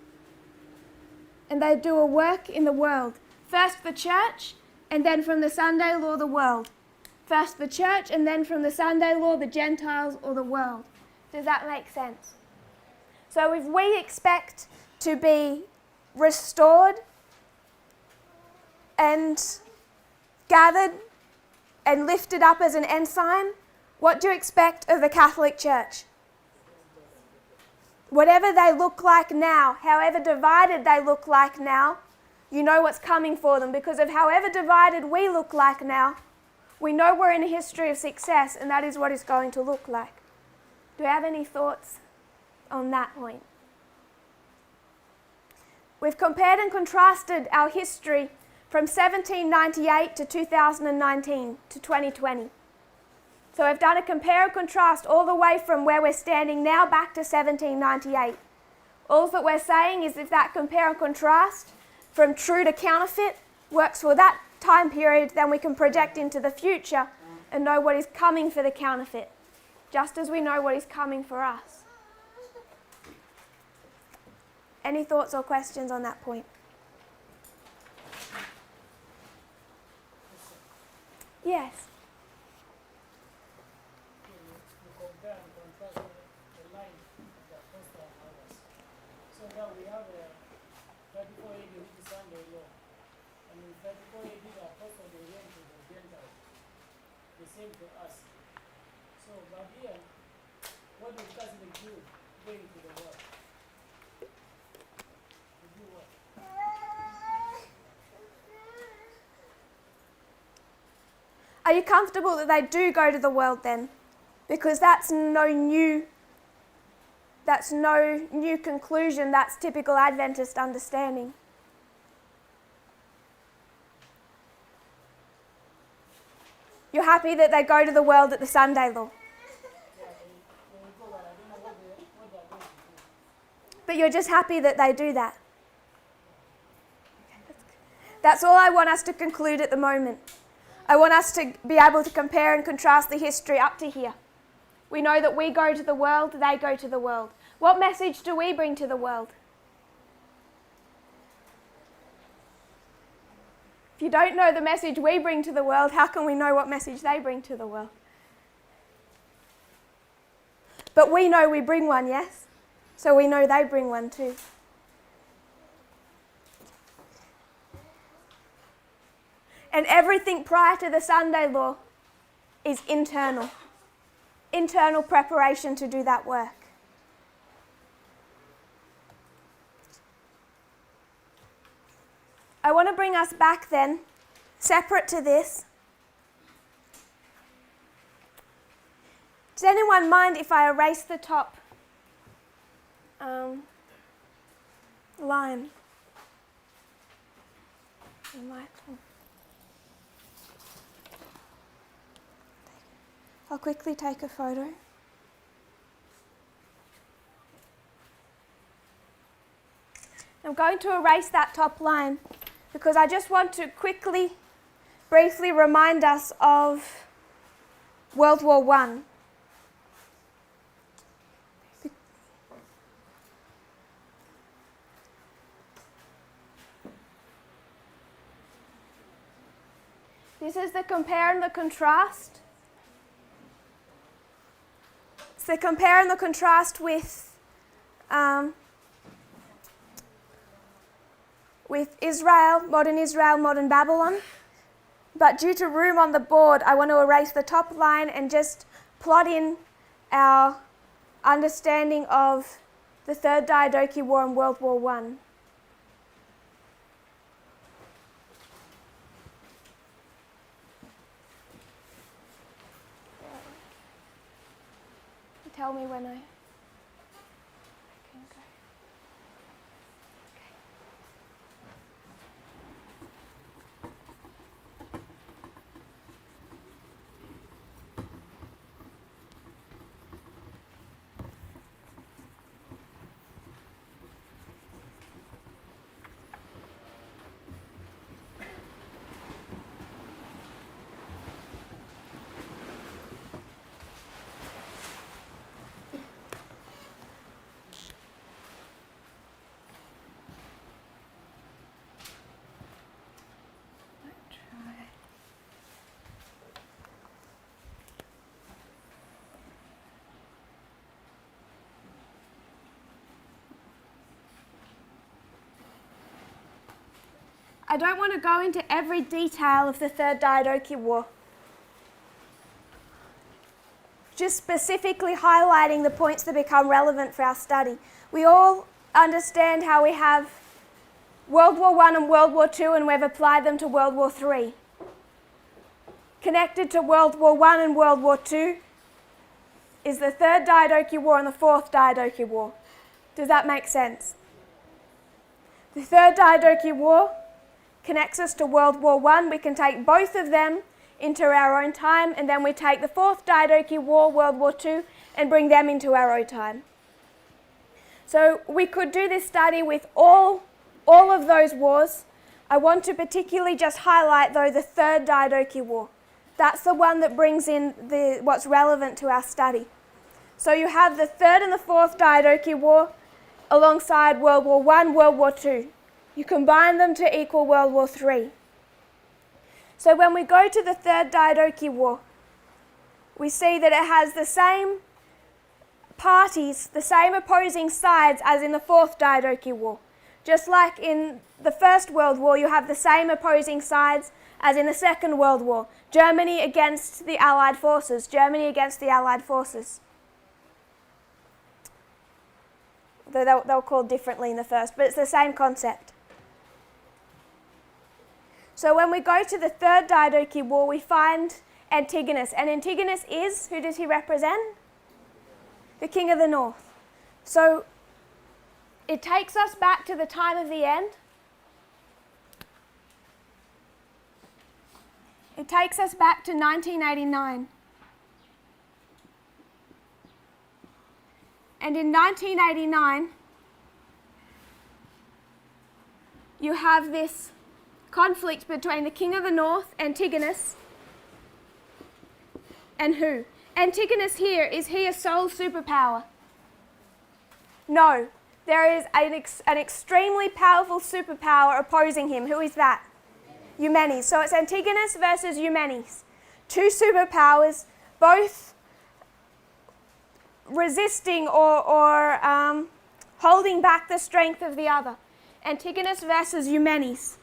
and they do a work in the world. First the church, and then from the Sunday law, the world. First the church, and then from the Sunday law, the Gentiles or the world. Does that make sense? So if we expect to be restored and gathered and lifted up as an ensign, what do you expect of the Catholic Church? Whatever they look like now, however divided they look like now, you know what's coming for them, because of however divided we look like now, we know we're in a history of success, and that is what it's going to look like. Do you have any thoughts on that point? We've compared and contrasted our history from 1798 to 2019 to 2020. So we've done a compare and contrast all the way from where we're standing now back to 1798. All that we're saying is if that compare and contrast from true to counterfeit works for that time period, then we can project into the future and know what is coming for the counterfeit, just as we know what is coming for us. Any thoughts or questions on that point? Yes. You compare and contrast the line of the apostle hours. So now we have a 34 AD which is Sunday law. And in 34 AD the apostle they went to the Gentiles. The same to us. So but here, what does Catholic do going to the world? To do what? Are you comfortable that they do go to the world then? Because that's no new conclusion, that's typical Adventist understanding. You're happy that they go to the world at the Sunday law? But you're just happy that they do that? That's all I want us to conclude at the moment. I want us to be able to compare and contrast the history up to here. We know that we go to the world, they go to the world. What message do we bring to the world? If you don't know the message we bring to the world, how can we know what message they bring to the world? But we know we bring one, yes? So we know they bring one too. And everything prior to the Sunday law is internal. Internal preparation to do that work. I want to bring us back then, separate to this. Does anyone mind if I erase the top line? You might. I'll quickly take a photo. I'm going to erase that top line because I just want to quickly, briefly remind us of World War I. This is the compare and the contrast. It's the compare and the contrast with Israel, modern Babylon. But due to room on the board, I want to erase the top line and just plot in our understanding of the Third Diadochi War and World War I. Tell me when I can go. I don't want to go into every detail of the Third Diadochi War. Just specifically highlighting the points that become relevant for our study. We all understand how we have World War I and World War II and we've applied them to World War III. Connected to World War I and World War II is the Third Diadochi War and the Fourth Diadochi War. Does that make sense? The Third Diadochi War connects us to World War I. We can take both of them into our own time, and then we take the Fourth Diadochi War, World War II, and bring them into our own time. So we could do this study with all of those wars. I want to particularly just highlight, though, the Third Diadochi War. That's the one that brings in what's relevant to our study. So you have the Third and the Fourth Diadochi War alongside World War I, World War II. You combine them to equal World War III. So when we go to the Third Diadochi War, we see that it has the same parties, the same opposing sides as in the Fourth Diadochi War. Just like in the First World War, you have the same opposing sides as in the Second World War. Germany against the Allied forces. Germany against the Allied forces. Though they were called differently in the first, but it's the same concept. So when we go to the Third Diadochi War, we find Antigonus. And Antigonus is, who does he represent? The King of the North. So it takes us back to the time of the end. It takes us back to 1989. And in 1989, you have this conflict between the King of the North, Antigonus, and who? Antigonus here, is he a sole superpower? No. There is an extremely powerful superpower opposing him. Who is that? Eumenes. So it's Antigonus versus Eumenes. Two superpowers, both resisting or holding back the strength of the other. Antigonus versus Eumenes.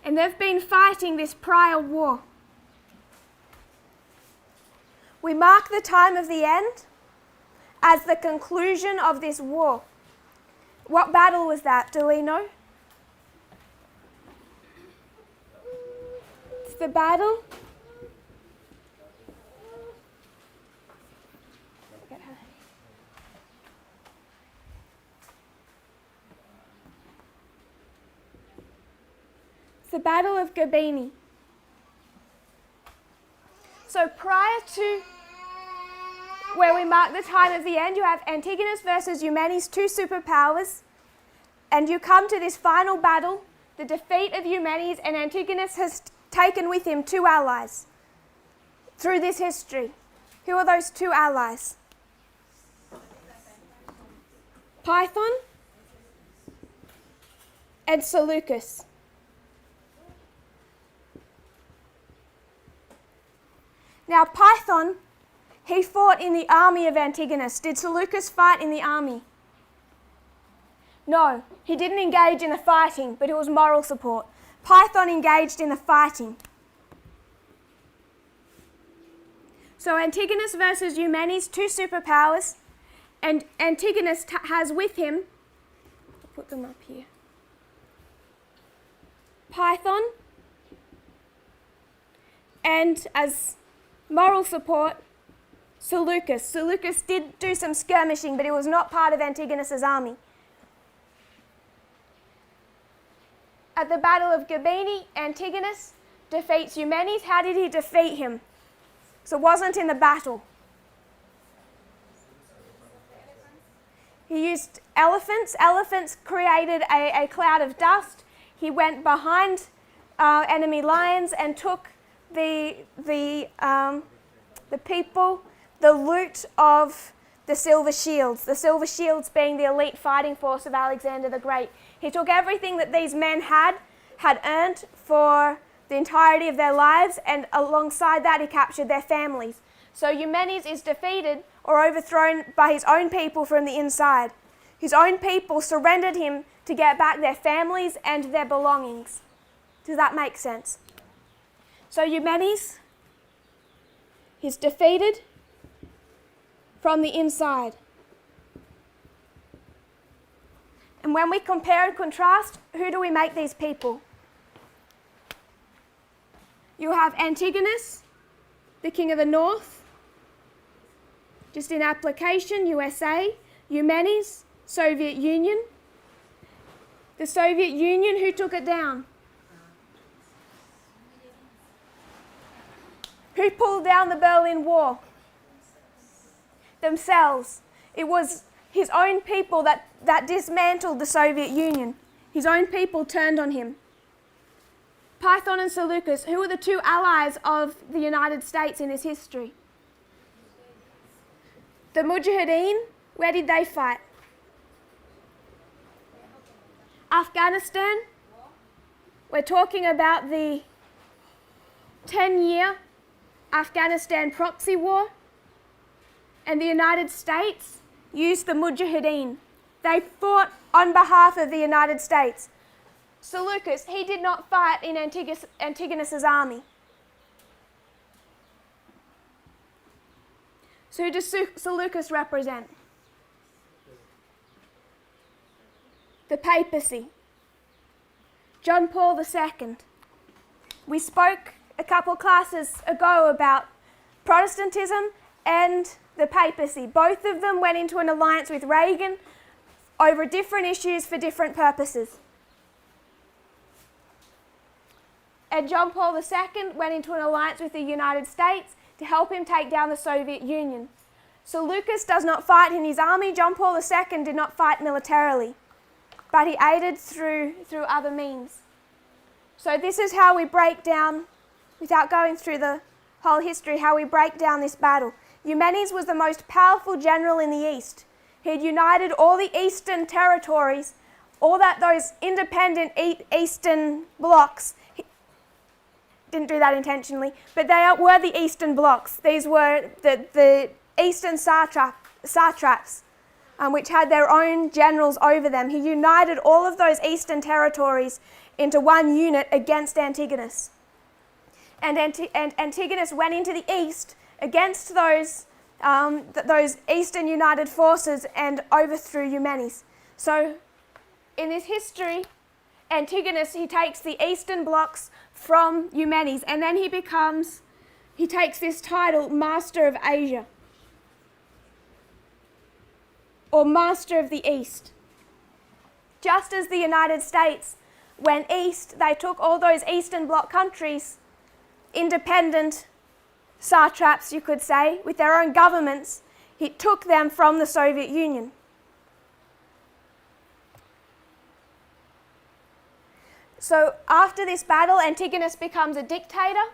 And they've been fighting this prior war. We mark the time of the end as the conclusion of this war. What battle was that? Do we know? It's the battle. It's the Battle of Gabini. So prior to where we mark the time of the end, you have Antigonus versus Eumenes, two superpowers, and you come to this final battle, the defeat of Eumenes, and Antigonus has taken with him two allies through this history. Who are those two allies? Python and Seleucus. Now Python, he fought in the army of Antigonus. Did Seleucus fight in the army? No, he didn't engage in the fighting, but it was moral support. Python engaged in the fighting. So Antigonus versus Eumenes, two superpowers, and Antigonus has with him, I'll put them up here, Python, and as moral support, Seleucus. Seleucus did do some skirmishing, but he was not part of Antigonus's army. At the Battle of Gabini, Antigonus defeats Eumenes. How did he defeat him? So it wasn't in the battle. He used elephants. Elephants created a cloud of dust. He went behind enemy lions and took the people, the loot of the silver shields being the elite fighting force of Alexander the Great. He took everything that these men had earned for the entirety of their lives, and alongside that he captured their families. So Eumenes is defeated or overthrown by his own people from the inside. His own people surrendered him to get back their families and their belongings. Does that make sense? So Eumenes is defeated from the inside. And when we compare and contrast, who do we make these people? You have Antigonus, the king of the north, just in application, USA. Eumenes, Soviet Union. The Soviet Union, who took it down? Who pulled down the Berlin Wall? Themselves. It was his own people that dismantled the Soviet Union. His own people turned on him. Python and Seleucus, who were the two allies of the United States in this history? The Mujahideen, where did they fight? Afghanistan. We're talking about the 10-year Afghanistan proxy war, and the United States used the Mujahideen. They fought on behalf of the United States. Seleucus, he did not fight in Antigonus's army. So who does Seleucus represent? The papacy. John Paul II. We spoke a couple classes ago about Protestantism and the papacy. Both of them went into an alliance with Reagan over different issues for different purposes. And John Paul II went into an alliance with the United States to help him take down the Soviet Union. Seleucus does not fight in his army. John Paul II did not fight militarily, but he aided through other means. So this is how we break down, without going through the whole history, how we break down this battle. Eumenes was the most powerful general in the East. He had united all the eastern territories, all those independent eastern blocks. didn't do that intentionally, but they were the Eastern blocs. These were the Eastern satraps, which had their own generals over them. He united all of those Eastern territories into one unit against Antigonus. And Antigonus went into the east against those Eastern united forces and overthrew Eumenes. So in this history, Antigonus, he takes the Eastern blocs from Eumenes, and then he takes this title, Master of Asia, or Master of the East. Just as the United States went east, they took all those Eastern Bloc countries, independent satraps, you could say, with their own governments. He took them from the Soviet Union. So after this battle, Antigonus becomes a dictator.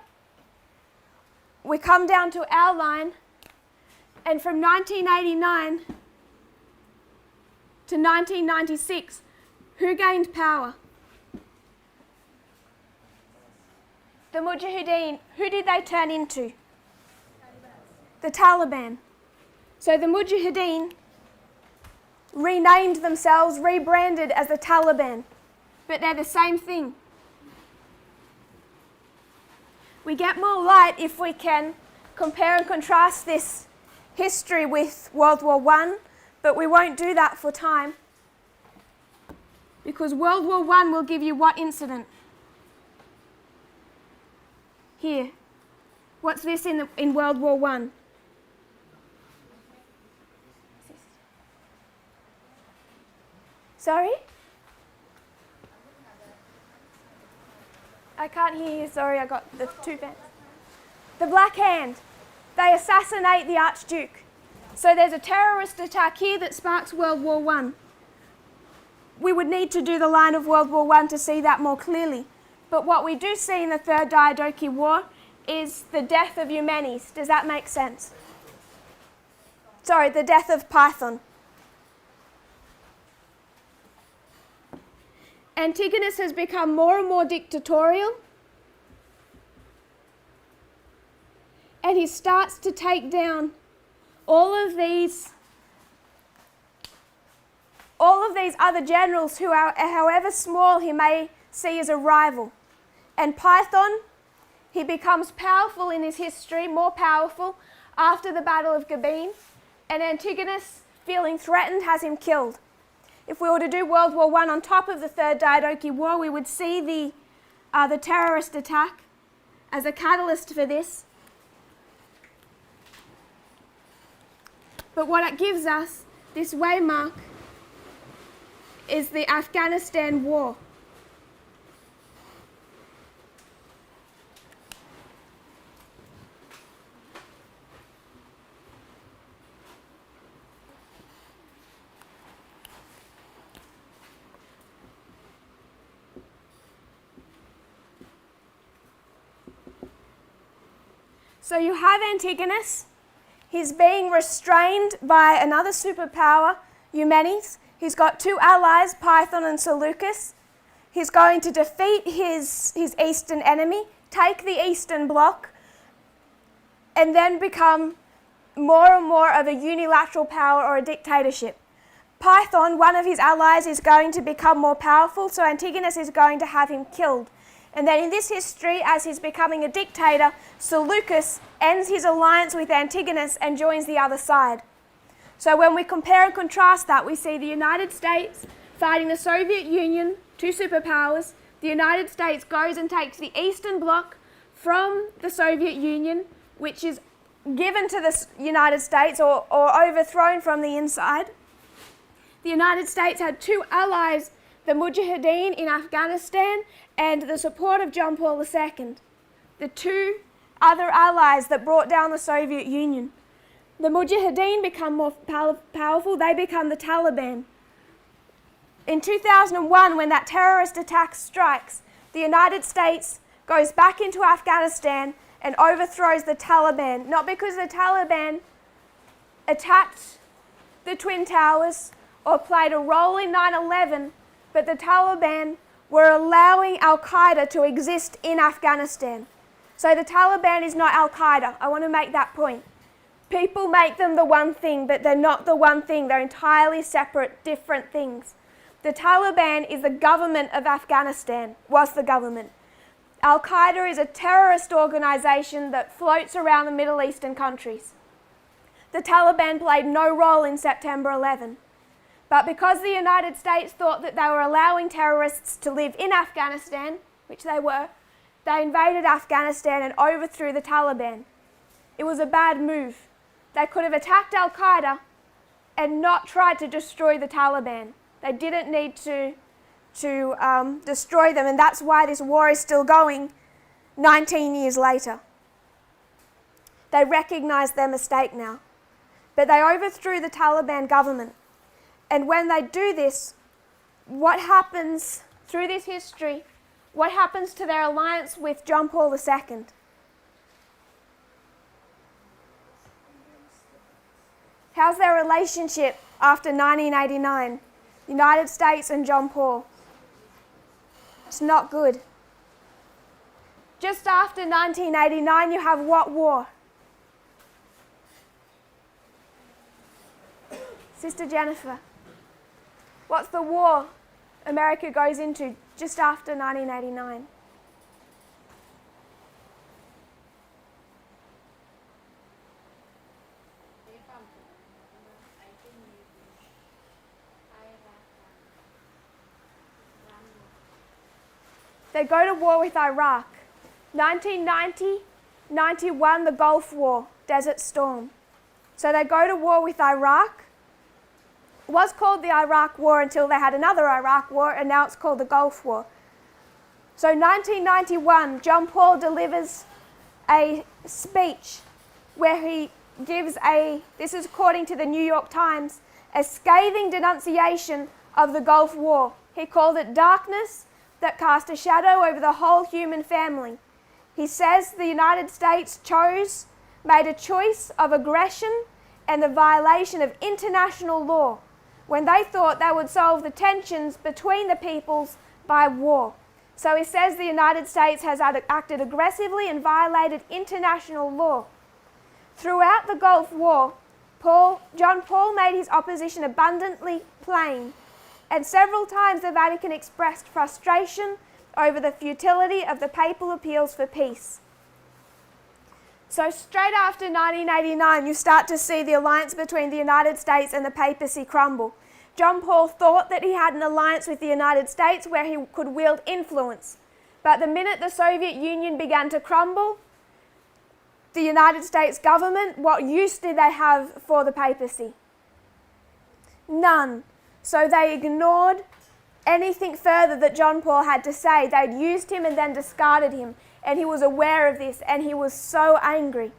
We come down to our line, and from 1989 to 1996, who gained power? The Mujahideen. Who did they turn into? The Taliban. So the Mujahideen renamed themselves, rebranded as the Taliban, but they're the same thing. We get more light if we can compare and contrast this history with World War I, but we won't do that for time, because World War I will give you what incident? Here. What's this in World War I? Sorry? I can't hear you, sorry, I got the two vents. The Black Hand. They assassinate the Archduke. So there's a terrorist attack here that sparks World War I. We would need to do the line of World War I to see that more clearly. But what we do see in the Third Diadochi War is the death of Eumenes. Does that make sense? Sorry, the death of Python. Antigonus has become more and more dictatorial, and he starts to take down all of these other generals who are, however small, he may see as a rival. And Python, he becomes powerful in his history, more powerful, after the Battle of Gabin, and Antigonus, feeling threatened, has him killed. If we were to do World War I on top of the Third Diadochi War, we would see the terrorist attack as a catalyst for this. But what it gives us, this waymark, is the Afghanistan War. So you have Antigonus. He's being restrained by another superpower, Eumenes. He's got two allies, Python and Seleucus. He's going to defeat his eastern enemy, take the Eastern Bloc, and then become more and more of a unilateral power or a dictatorship. Python, one of his allies, is going to become more powerful, so Antigonus is going to have him killed. And then in this history, as he's becoming a dictator, Seleucus ends his alliance with Antigonus and joins the other side. So when we compare and contrast that, we see the United States fighting the Soviet Union, two superpowers. The United States goes and takes the Eastern Bloc from the Soviet Union, which is given to the United States or overthrown from the inside. The United States had two allies, the Mujahideen in Afghanistan and the support of John Paul II, the two other allies that brought down the Soviet Union. The Mujahideen become more powerful, they become the Taliban. In 2001, when that terrorist attack strikes, the United States goes back into Afghanistan and overthrows the Taliban, not because the Taliban attacked the Twin Towers or played a role in 9/11, but the Taliban were allowing Al-Qaeda to exist in Afghanistan. So the Taliban is not Al-Qaeda. I want to make that point. People make them the one thing, but they're not the one thing. They're entirely separate, different things. The Taliban is the government of Afghanistan, was the government. Al-Qaeda is a terrorist organisation that floats around the Middle Eastern countries. The Taliban played no role in September 11. But because the United States thought that they were allowing terrorists to live in Afghanistan, which they were, they invaded Afghanistan and overthrew the Taliban. It was a bad move. They could have attacked Al-Qaeda and not tried to destroy the Taliban. They didn't need to destroy them, and that's why this war is still going 19 years later. They recognise their mistake now. But they overthrew the Taliban government. And when they do this, what happens through this history, what happens to their alliance with John Paul II? How's their relationship after 1989? United States and John Paul. It's not good. Just after 1989, you have what war? Sister Jennifer, what's the war America goes into just after 1989? They go to war with Iraq. 1990, 91, the Gulf War, Desert Storm. So they go to war with Iraq. It was called the Iraq War until they had another Iraq War, and now it's called the Gulf War. So 1991, John Paul delivers a speech where he gives this is according to the New York Times, a scathing denunciation of the Gulf War. He called it darkness that cast a shadow over the whole human family. He says the United States made a choice of aggression and the violation of international law when they thought they would solve the tensions between the peoples by war. So he says the United States has acted aggressively and international law. Throughout the Gulf War, John Paul made his opposition abundantly plain, and several times the Vatican expressed frustration over the futility of the papal appeals for peace. So straight after 1989, you start to see the alliance between the United States and the papacy crumble. John Paul thought that he had an alliance with the United States where he could wield influence. But the minute the Soviet Union began to crumble, the United States government, what use did they have for the papacy? None. So they ignored anything further that John Paul had to say. They'd used him and then discarded him. And he was aware of this, and he was so angry.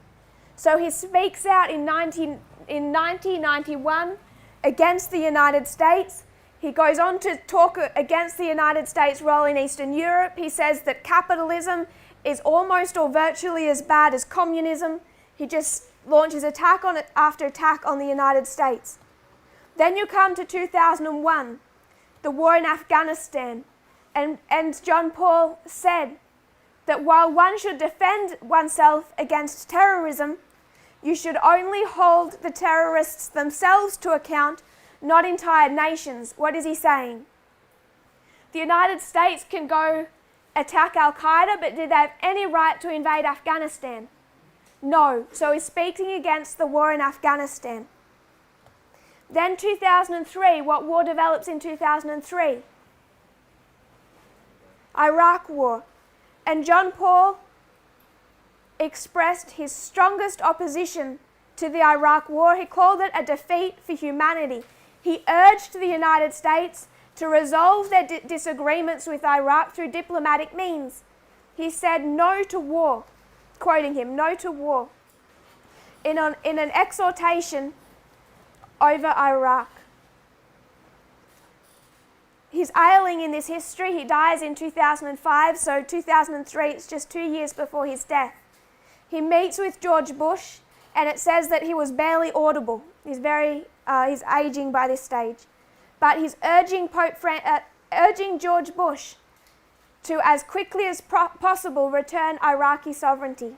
So he speaks out in 1991 against the United States. He goes on to talk against the United States' role in Eastern Europe. He says that capitalism is almost or virtually as bad as communism. He just launches attack after attack on the United States. Then you come to 2001, the war in Afghanistan, and John Paul said that while one should defend oneself against terrorism, you should only hold the terrorists themselves to account, not entire nations. What is he saying? The United States can go attack Al-Qaeda, but did they have any right to invade Afghanistan? No. So he's speaking against the war in Afghanistan. Then 2003, what war develops in 2003? Iraq War. And John Paul expressed his strongest opposition to the Iraq War. He called it a defeat for humanity. He urged the United States to resolve their disagreements with Iraq through diplomatic means. He said no to war, quoting him, no to war, in an exhortation over Iraq. He's ailing in this history. He dies in 2005, so 2003, it's just 2 years before his death. He meets with George Bush, and it says that he was barely audible. He's aging by this stage. But he's urging George Bush to, as quickly as possible, return Iraqi sovereignty.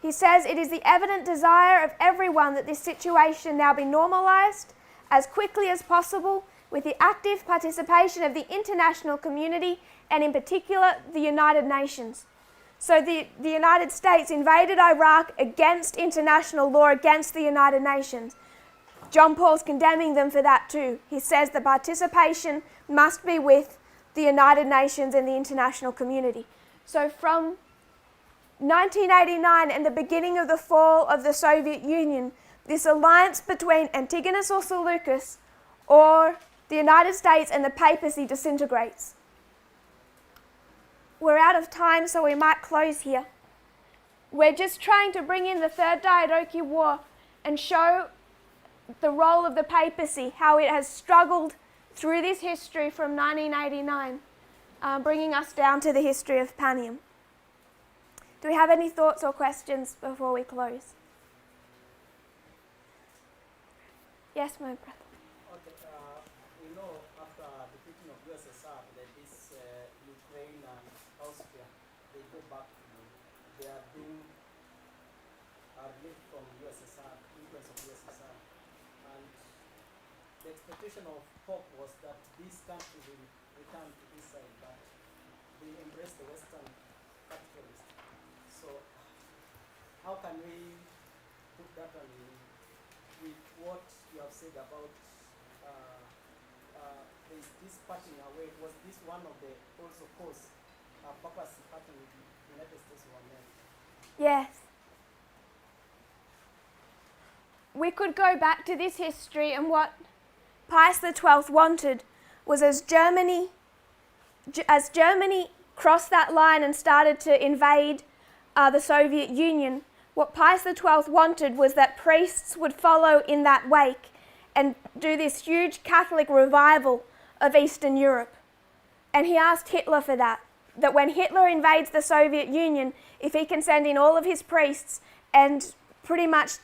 He says it is the evident desire of everyone that this situation now be normalized as quickly as possible with the active participation of the international community and in particular the United Nations. So the United States invaded Iraq against international law, against the United Nations. John Paul's condemning them for that too. He says the participation must be with the United Nations and the international community. So from 1989 and the beginning of the fall of the Soviet Union, this alliance between Antigonus or Seleucus or the United States and the papacy disintegrates. We're out of time, so we might close here. We're just trying to bring in the Third Diadochi War and show the role of the papacy, how it has struggled through this history from 1989, bringing us down to the history of Panium. Do we have any thoughts or questions before we close? Yes, my brother. Okay, we know after the defeating of USSR that this Ukraine and Austria, they go back to, they are being relieved from USSR, influence of USSR. And the expectation of Pope was that these countries will return to this side, but they embrace the Western capitalists. So how can we put that on with what you have said about there's this parting away? Was this one of the also cause purpose parting with the United States of America? Yes. We could go back to this history, and what Pius XII wanted was as Germany crossed that line and started to invade the Soviet Union, what Pius XII wanted was that priests would follow in that wake and do this huge Catholic revival of Eastern Europe. And he asked Hitler for that when Hitler invades the Soviet Union, if he can send in all of his priests and pretty much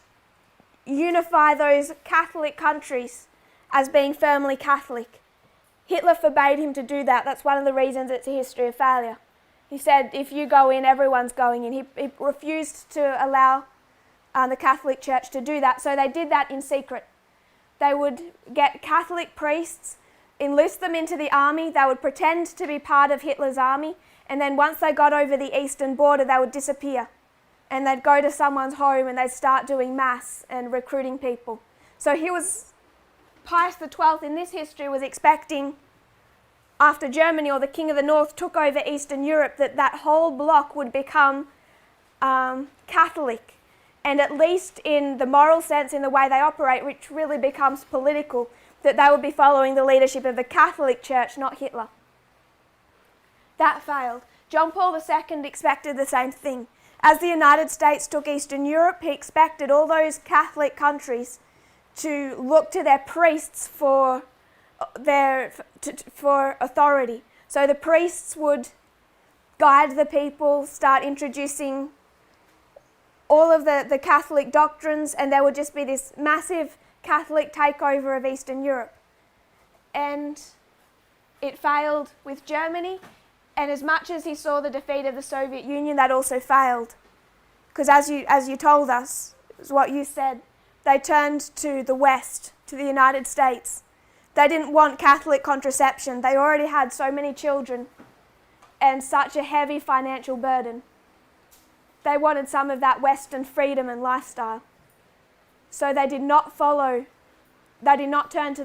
unify those Catholic countries as being firmly Catholic. Hitler forbade him to do that. That's one of the reasons it's a history of failure. He said, if you go in, everyone's going in. He refused to allow the Catholic Church to do that, so they did that in secret. They would get Catholic priests, enlist them into the army, they would pretend to be part of Hitler's army, and then once they got over the eastern border, they would disappear. And they'd go to someone's home and they'd start doing mass and recruiting people. So Pius XII in this history was expecting, after Germany or the King of the North took over Eastern Europe, that whole bloc would become Catholic. And at least in the moral sense, in the way they operate, which really becomes political, that they would be following the leadership of the Catholic Church, not Hitler. That failed. John Paul II expected the same thing. As the United States took Eastern Europe, he expected all those Catholic countries to look to their priests for authority. So the priests would guide the people, start introducing all of the Catholic doctrines, and there would just be this massive Catholic takeover of Eastern Europe. And it failed with Germany, and as much as he saw the defeat of the Soviet Union, that also failed. Because as you told us, is what you said, they turned to the West, to the United States. They didn't want Catholic contraception. They already had so many children and such a heavy financial burden. They wanted some of that Western freedom and lifestyle. So they did not turn to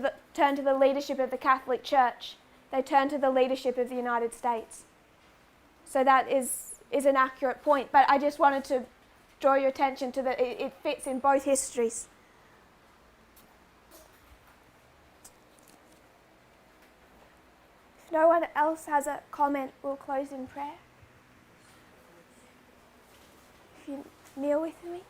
the leadership of the Catholic Church. They turned to the leadership of the United States. So that is an accurate point, but I just wanted to draw your attention to that it fits in both histories. If no one else has a comment, we'll close in prayer. If you kneel with me.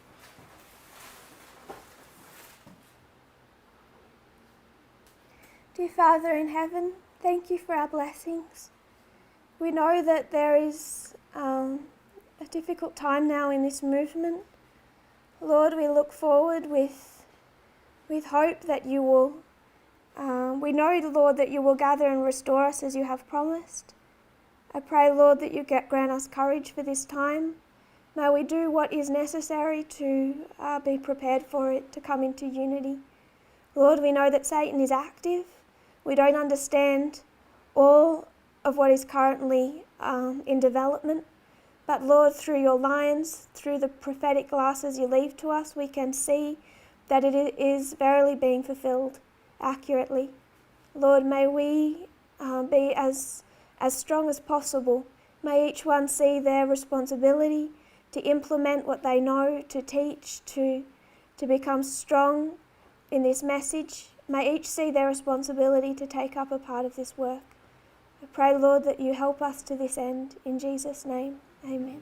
Dear Father in heaven, thank you for our blessings. We know that there is a difficult time now in this movement. Lord, we look forward with hope that you will We know, Lord, that you will gather and restore us as you have promised. I pray, Lord, that you grant us courage for this time. May we do what is necessary to be prepared for it, to come into unity. Lord, we know that Satan is active. We don't understand all of what is currently in development. But Lord, through your lines, through the prophetic glasses you leave to us, we can see that it is verily being fulfilled accurately. Lord, may we be as strong as possible. May each one see their responsibility to implement what they know, to teach, to become strong in this message. May each see their responsibility to take up a part of this work. I pray, Lord, that you help us to this end. In Jesus' name, amen.